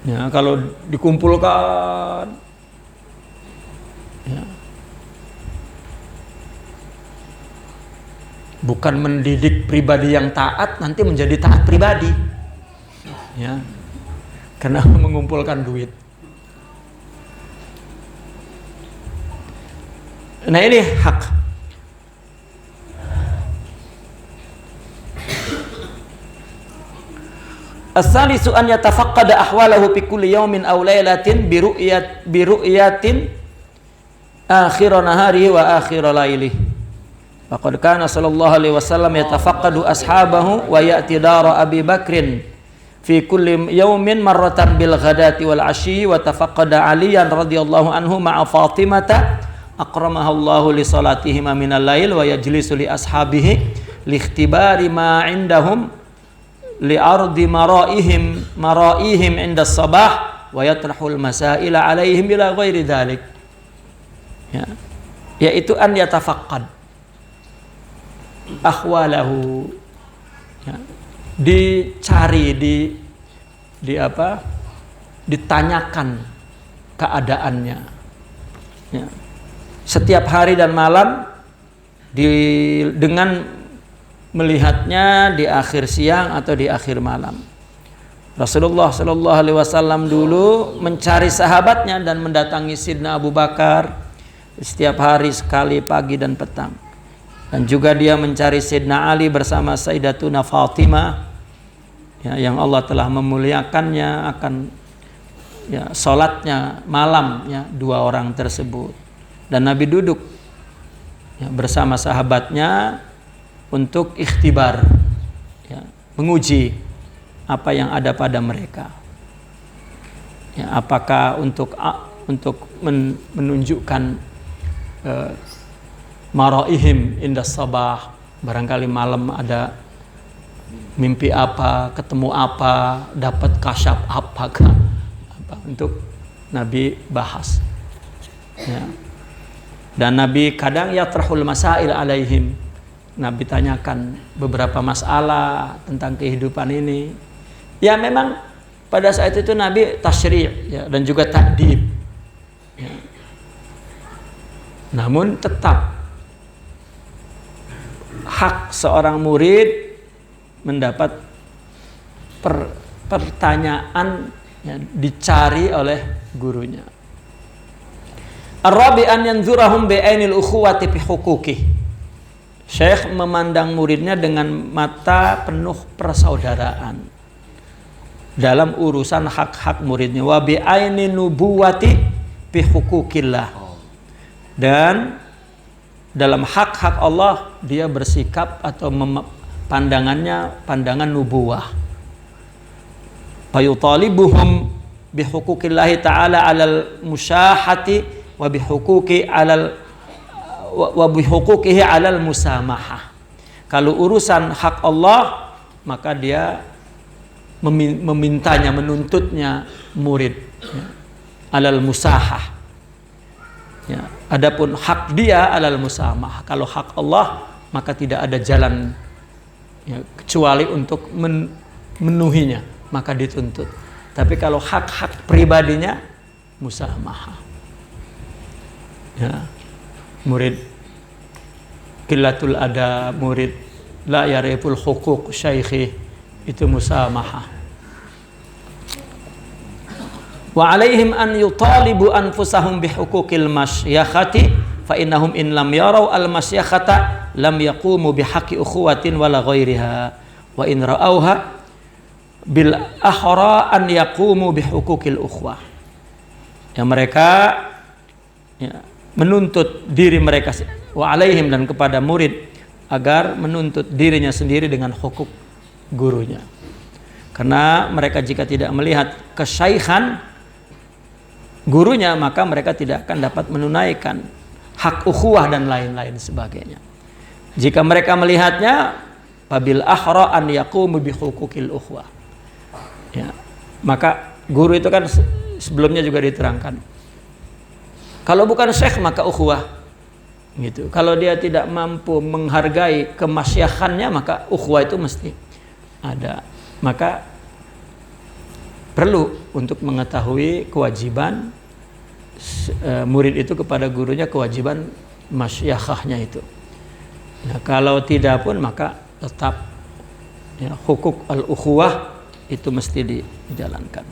Ya, kalau dikumpulkan, ya, bukan mendidik pribadi yang taat, nanti menjadi taat pribadi, ya, karena mengumpulkan duit. Nah ini hak. As-salisu an yatafaqqada ahwalahu fi kulli yawmin aw lailatin bi ru'yatin akhir nahari wa akhir lailih. Faqad kana sallallahu alaihi wasallam yatafaqqadu ashabahu wa ya'ti dara Abi Bakrin fi kulli yawmin marratan bil ghadati wal 'ashyi wa tafaqqada Aliyan radhiyallahu anhu ma'a Fatimata akramahallahu li salatihima minal lail wa yajlisu li ashabihi li ikhtibari ma indahum li ardi maraihim inda sabah wa yatrahul masaila alaihim bila ghairi dhalik, ya, yaitu an yatafaqqad ahwalahu, ya, dicari, ditanyakan keadaannya, ya, setiap hari dan malam dengan melihatnya di akhir siang atau di akhir malam. Rasulullah Shallallahu Alaihi Wasallam dulu mencari sahabatnya dan mendatangi Sidna Abu Bakar setiap hari sekali, pagi dan petang. Dan juga dia mencari Sidna Ali bersama Sayyidatuna Fatimah, ya, yang Allah telah memuliakannya akan, ya, sholatnya malam, ya, dua orang tersebut. Dan Nabi duduk, ya, bersama sahabatnya untuk ikhtibar, ya, menguji apa yang ada pada mereka, ya, apakah untuk menunjukkan maraihim indas sabah, barangkali malam ada mimpi apa, ketemu apa, dapat kasyaf apakah, untuk Nabi bahas, ya. Dan Nabi kadang yatrahul masail alaihim, Nabi tanyakan beberapa masalah tentang kehidupan ini. Ya memang pada saat itu Nabi tasyri', ya, dan juga ta'dib, ya. Namun tetap hak seorang murid mendapat pertanyaan, ya, dicari oleh gurunya. Ar-rabi an yanzurahum bi'ainil ukhuwati fi huquqih. Syekh memandang muridnya dengan mata penuh persaudaraan dalam urusan hak-hak muridnya. Wa bi'ainin nubuwati fi huquqillah. Dan dalam hak-hak Allah dia bersikap atau pandangan nubuwah. Fayutalibuhum bi huquqillahi ta'ala 'alal musyahati wa bihuquqihi 'alal musamahah. Kalau urusan hak Allah, maka dia memintanya, menuntutnya murid, ya, 'alal musahah, ya. Adapun hak dia 'alal musamahah. Kalau hak Allah, maka tidak ada jalan, ya, kecuali untuk memenuhinya, maka dituntut. Tapi kalau hak-hak pribadinya, musamahah. Ya, murid qillatul adab, murid la yariful huquq syaikhi, itu musamahah. Wa alaihim an yutalibu anfusahum bihuquqil masyakhati fa innahum in lam yarau al masyakhata lam yaqumu bihaqqi ukhuwatin wala ghairiha wa in ra'auha bil ahra an yaqumu bihuquqil ukhwah. Ya, mereka, ya, menuntut diri mereka, wa alaihim, dan kepada murid agar menuntut dirinya sendiri dengan hukuk gurunya. Karena mereka jika tidak melihat kesyaikhan gurunya, maka mereka tidak akan dapat menunaikan hak ukhuwah dan lain-lain sebagainya. Jika mereka melihatnya, fabil ahra an yaqumu bi huquqil ukhuwah. Ya, maka guru itu kan sebelumnya juga diterangkan. Kalau bukan syekh maka ukhuwah. Gitu. Kalau dia tidak mampu menghargai kemasyayikhannya, maka ukhuwah itu mesti ada. Maka perlu untuk mengetahui kewajiban murid itu kepada gurunya, kewajiban masyayikhnya itu. Nah, kalau tidak pun maka tetap ya, hukuk al-ukhuwah itu mesti dijalankan.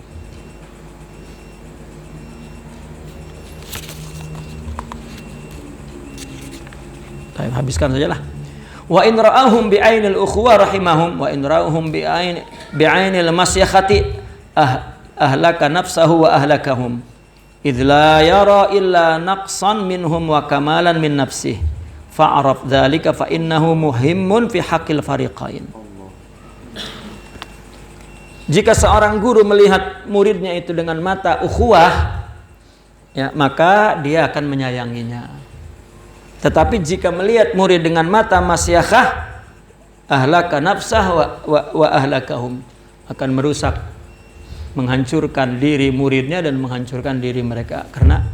Baik, habiskan sajalah. Wa in ra'ahum bi'ainil ukhuwah rahimahum wa in ra'ahum bi'ainil masyakhati ahlaka nafsahu wa ahlakahum idh la yara illa naqsan minhum wa kamalan min nafsih fa'araf dhalika fa innahu muhimmun fi haqqil fariqain. Jika seorang guru melihat muridnya itu dengan mata ukhuwah, ya, maka dia akan menyayanginya. Tetapi jika melihat murid dengan mata masyakhah, ahlaka nafsah wa ahlakahum, akan merusak, menghancurkan diri muridnya dan menghancurkan diri mereka. Karena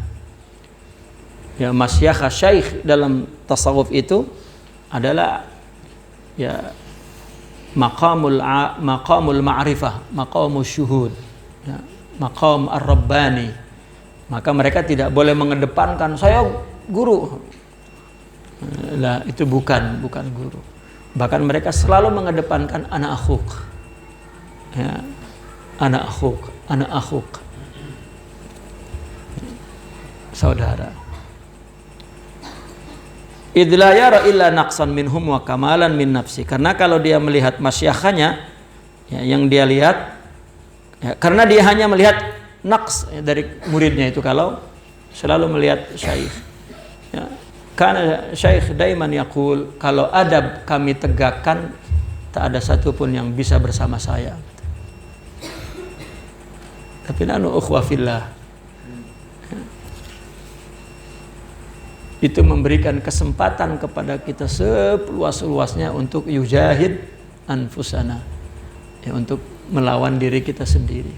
ya masyakhah syaikh dalam tasawuf itu adalah ya maqamul ma'rifah, maqamul syuhud, ya, maqam ar-rabbani. Maka mereka tidak boleh mengedepankan saya guru. Lah, itu bukan guru. Bahkan mereka selalu mengedepankan ana akhuk. Ya, ana akhuk. Saudara. Idh la yara illa naqsan minhum wa kamalan min nafsi. Karena kalau dia melihat masyayikhnya, ya, yang dia lihat, ya, karena dia hanya melihat naqs ya, dari muridnya itu, kalau selalu melihat syaikh. Ya. Karena syekh daiman yaqul, kalau adab kami tegakkan, tak ada satupun yang bisa bersama saya. Tapi nanu ukhwah fillah. Itu memberikan kesempatan kepada kita seluas-luasnya untuk yujahid anfusana, ya, untuk melawan diri kita sendiri.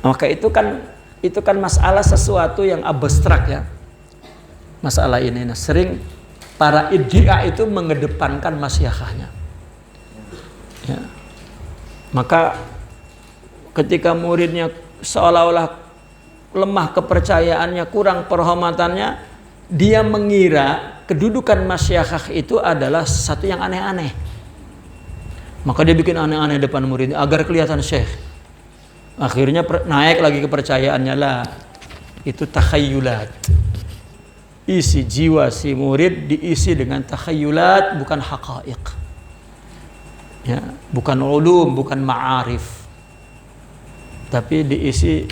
Maka itu kan masalah sesuatu yang abstrak, ya. Masalah ini sering para iddia itu mengedepankan masyayikhnya. Ya. Maka ketika muridnya seolah-olah lemah kepercayaannya, kurang penghormatannya, dia mengira kedudukan masyayikh itu adalah sesuatu yang aneh-aneh. Maka dia bikin aneh-aneh depan muridnya agar kelihatan syekh. Akhirnya naik lagi kepercayaannya, lah. Itu takhayulat. Isi jiwa si murid diisi dengan takhayulat, bukan haqaiq. Ya, bukan ulum, bukan ma'arif. Tapi diisi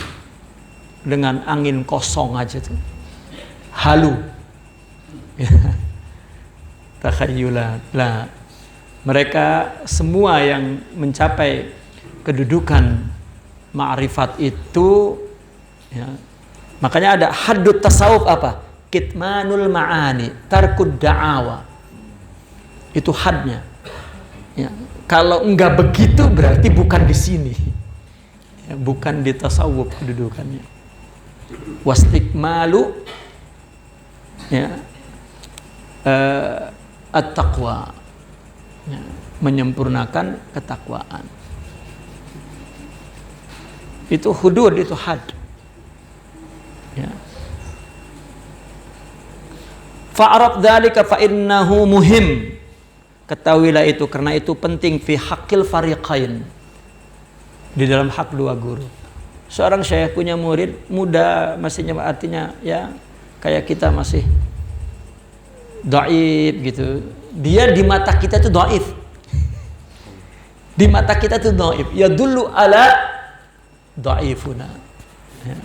dengan angin kosong aja tuh. Halu. Takhayulat. Lah, mereka semua yang mencapai kedudukan ma'rifat itu, ya, makanya ada haddut tasawuf apa? Kitmanul ma'ani, tarkud da'awa. Itu hadnya. Ya, kalau enggak begitu berarti bukan di sini. Ya, bukan di tasawuf kedudukannya. Wastikmalu, ya, at-taqwa, ya, menyempurnakan ketakwaan. Itu hudud, itu had. Ya. Fa'arab dzalika fa innahu muhim. Ketahuilah itu, karena itu penting fi haqqil fariqain. Di dalam hak dua guru. Seorang syekh punya murid muda, masih artinya ya kayak kita masih dhaif gitu. Dia di mata kita itu dhaif. Di mata kita itu dhaif. Ya dulu ala dhaifuna. Ya.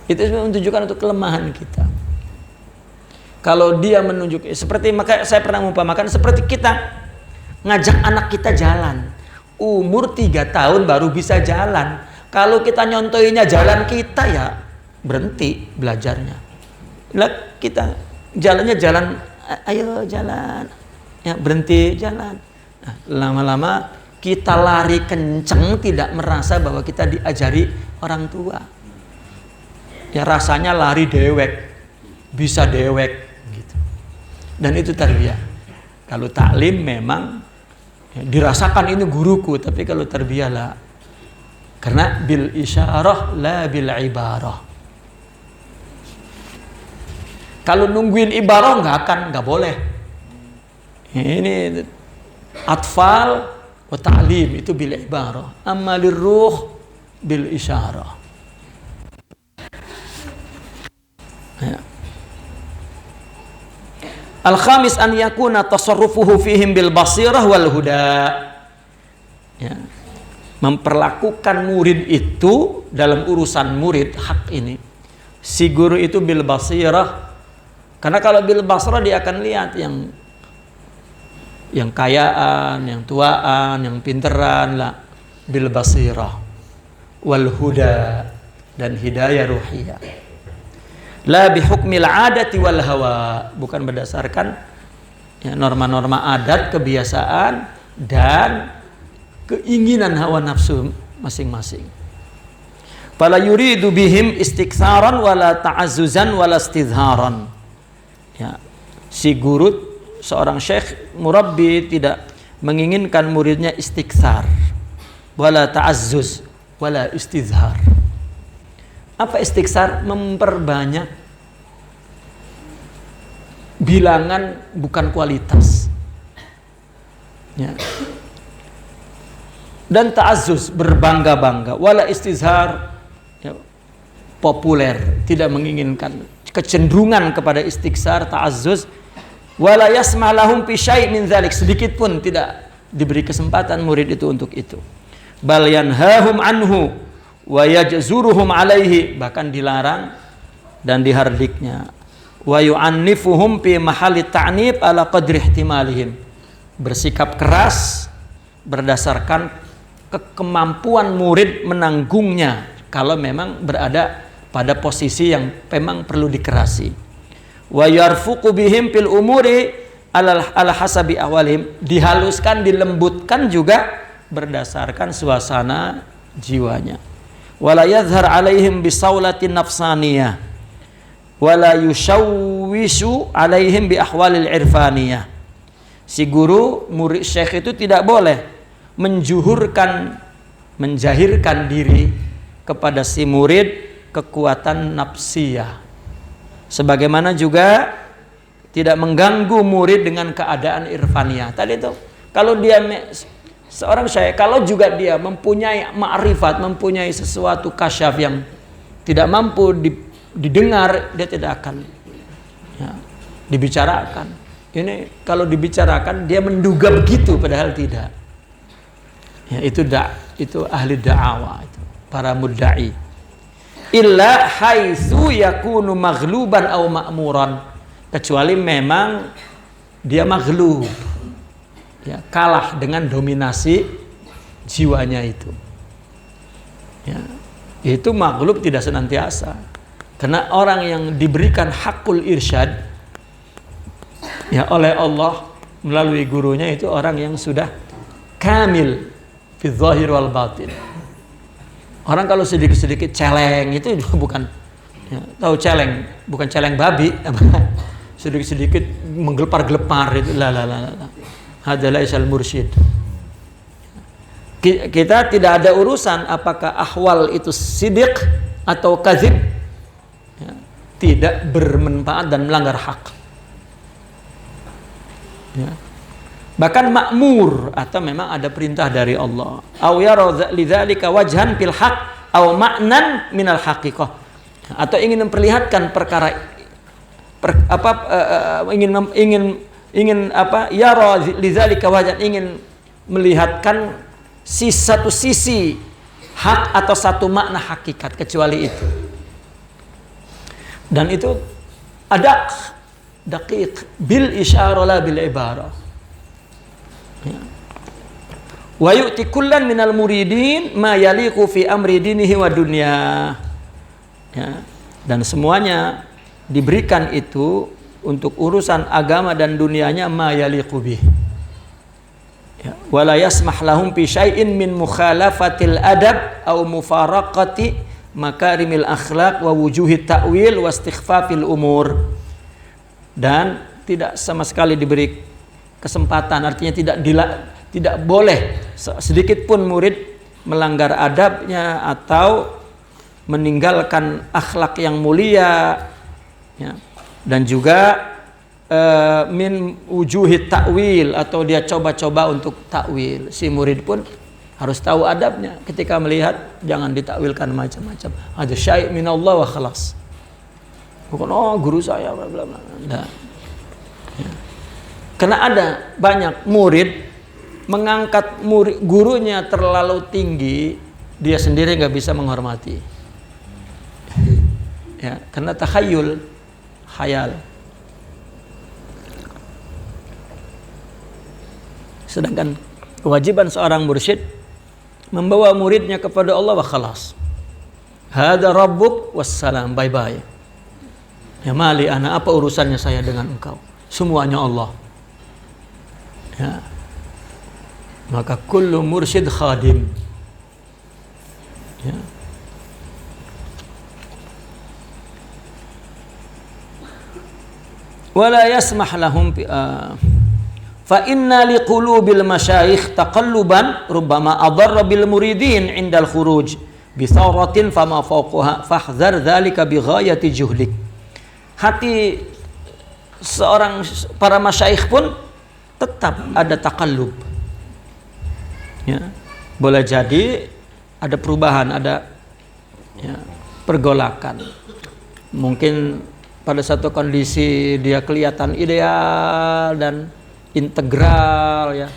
Itu menunjukkan untuk kelemahan kita. Kalau dia menunjuk seperti, maka saya pernah mengumpamakan seperti kita ngajak anak kita jalan. Umur 3 tahun baru bisa jalan. Kalau kita nyontoinya jalan kita, ya berhenti belajarnya. Lah kita jalannya jalan, ayo jalan, ya berhenti jalan. Nah, lama-lama kita lari kenceng, tidak merasa bahwa kita diajari orang tua. Ya rasanya lari dewek, bisa dewek gitu. Dan itu tarbiyah. Kalau taklim memang ya, dirasakan ini guruku, tapi kalau tarbiyah lah. Karena bil isyarah la bil ibarah. Kalau nungguin ibarah nggak boleh. Ini atfal wa ta'lim itu bil ibarah. Amma lirruh bil isyarah. Ya. Al-khamis an yakuna tasarrufuhu fihim bil basirah wal huda. Ya. Memperlakukan murid itu dalam urusan murid hak ini. Si guru itu bil basirah. Karena kalau bil basirah dia akan lihat yang kayaan, yang tuaan, yang pinteran lah. Bil basirah wal huda dan hidayah ruhiyah. La bihukmil adati wal hawa, bukan berdasarkan ya, norma-norma adat, kebiasaan dan keinginan hawa nafsu masing-masing. Fala yuridu bihim istiksaran wala ta'azzuzan wala istidharan. Ya, si guru seorang syekh murabbi tidak menginginkan muridnya istiksar, wala ta'azzuz, wala istidhar. Apa istiksar? Memperbanyak bilangan bukan kualitas. Ya. Dan ta'azzuz, berbangga-bangga. Wala istizhar, ya, populer, tidak menginginkan. Kecenderungan kepada istiksar, ta'azzuz. Wala yasma' lahum fi syai' min dzalik, sedikit pun tidak diberi kesempatan murid itu untuk itu. Bal yanhahum anhu wa yajzuruhum alaihi, bahkan dilarang dan dihardiknya. Wa yu'annifuhum fi mahalli ta'nib ala qadri ihtimalihim, bersikap keras berdasarkan kemampuan murid menanggungnya kalau memang berada pada posisi yang memang perlu dikerasi. Wa yarfuqu bihim fil umuri ala hasabi awalihim, dihaluskan, dilembutkan juga berdasarkan suasana jiwanya. Wala yadhhar alaihim bisaulatin nafsaniyah wala yushawwishu alaihim bi ahwalil irfaniyah. Si guru murid syekh itu tidak boleh menjahirkan diri kepada si murid kekuatan nafsiyah, sebagaimana juga tidak mengganggu murid dengan keadaan irfaniyah. Tadi itu kalau dia seorang syekh, kalau juga dia mempunyai ma'rifat, mempunyai sesuatu kasyaf yang tidak mampu didengar, dia tidak akan ya, dibicarakan. Ini kalau dibicarakan dia menduga begitu padahal tidak. Ya, itu ahli da'wah, itu para mudda'i. Illa haitsu yakunu maghluban aw ma'muran, kecuali memang dia maghlub. Ya, kalah dengan dominasi jiwanya itu. Ya, itu maghlub tidak senantiasa. Karena orang yang diberikan hakul irsyad ya oleh Allah melalui gurunya itu orang yang sudah kamil fi dzahir wal batin. Orang kalau sedikit-sedikit celeng itu bukan ya, tahu celeng, bukan celeng babi, sedikit-sedikit menggelepar-gelepar itu la. Hadzal laisal mursyid. Kita tidak ada urusan apakah ahwal itu sidiq atau kadzib. Ya, tidak bermanfaat dan melanggar hak. Ya. Bahkan makmur atau memang ada perintah dari Allah. Aw yara lidzalika wajhan fil haq aw ma'nan minal haqiqah. Atau ingin memperlihatkan perkara ingin yara lidzalika wajhan, ingin melihatkan satu sisi hak atau satu makna hakikat, kecuali itu. Dan itu ada daqiq bil isyarah la bil ibarah. Ya. Wa yu'ti kullan minal muridin ma yaliqu fi amri dinihi wa dunya. Ya. Dan semuanya diberikan itu untuk urusan agama dan dunianya ma yaliqu bih. Ya. Wa la yasmah lahum fi syai'in min mukhalafatil adab au mufaraqati makarimil akhlaq wa wujuhi ta'wil wa istighfafil umur. Dan tidak sama sekali diberi kesempatan, artinya tidak boleh sedikit pun murid melanggar adabnya atau meninggalkan akhlak yang mulia, ya. Dan juga min wujuhi ta'wil, atau dia coba-coba untuk takwil. Si murid pun harus tahu adabnya ketika melihat, jangan ditakwilkan macam-macam. Ada syai' minallah wa khalas. Bukan guru saya bla bla bla. Nah. Ya. Karena ada banyak murid mengangkat gurunya terlalu tinggi, dia sendiri nggak bisa menghormati. Ya, karena takhayul, khayal. Sedangkan kewajiban seorang mursyid membawa muridnya kepada Allah wa khalas. Hada rabbuk wassalam, bye bye. Ya mali ana, apa urusannya saya dengan engkau? Semuanya Allah. Ya. Maka kullu mursyid khadim. Ya. Wala yasmah lahum fa inna liqulubil masyayikh taqalluban rubbama adarra bil muridin indal khuruj bi thawratin fama fawqaha fahzar dzalika bi ghayati juhdik. Hati seorang para masyayikh pun tetap ada takallub. Ya, boleh jadi ada perubahan, ada ya, pergolakan. Mungkin pada satu kondisi dia kelihatan ideal dan integral, ya,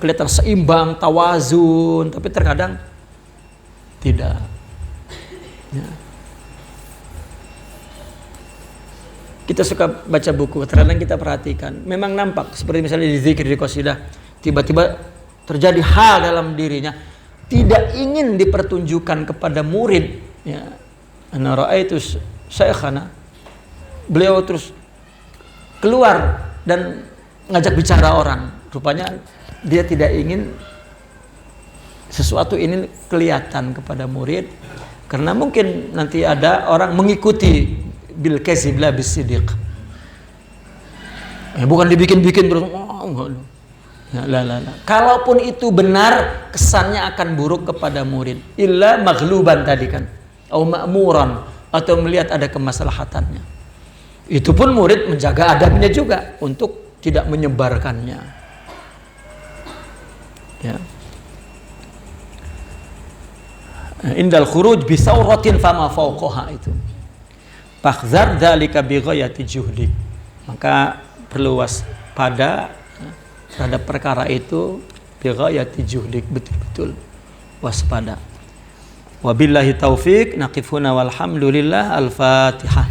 kelihatan seimbang, tawazun, tapi terkadang tidak. Ya. Kita suka baca buku, terkadang kita perhatikan, memang nampak seperti misalnya di zikir, di qasidah, tiba-tiba terjadi hal dalam dirinya tidak ingin dipertunjukkan kepada murid. Ya, ana ra'aitu syekhana, beliau terus keluar dan ngajak bicara orang. Rupanya dia tidak ingin sesuatu ini kelihatan kepada murid, karena mungkin nanti ada orang mengikuti bil kazib la bis sidiq. Ya, bukan dibikin-bikin terus. Ya, la. Kalaupun itu benar, kesannya akan buruk kepada murid. Illa maghluban tadi kan, atau ma'muran, atau melihat ada kemaslahatannya. Itu pun murid menjaga adabnya juga untuk tidak menyebarkannya. Ya. Indal khuruj bi sawratin fama fawqaha itu. Fakhzar dzalika bi ghayati juhdik. Maka perlu waspada terhadap perkara itu, bi ghayati juhdik, betul-betul waspada. Wabillahi taufik, naqifuna walhamdulillah. Al-Fatihah.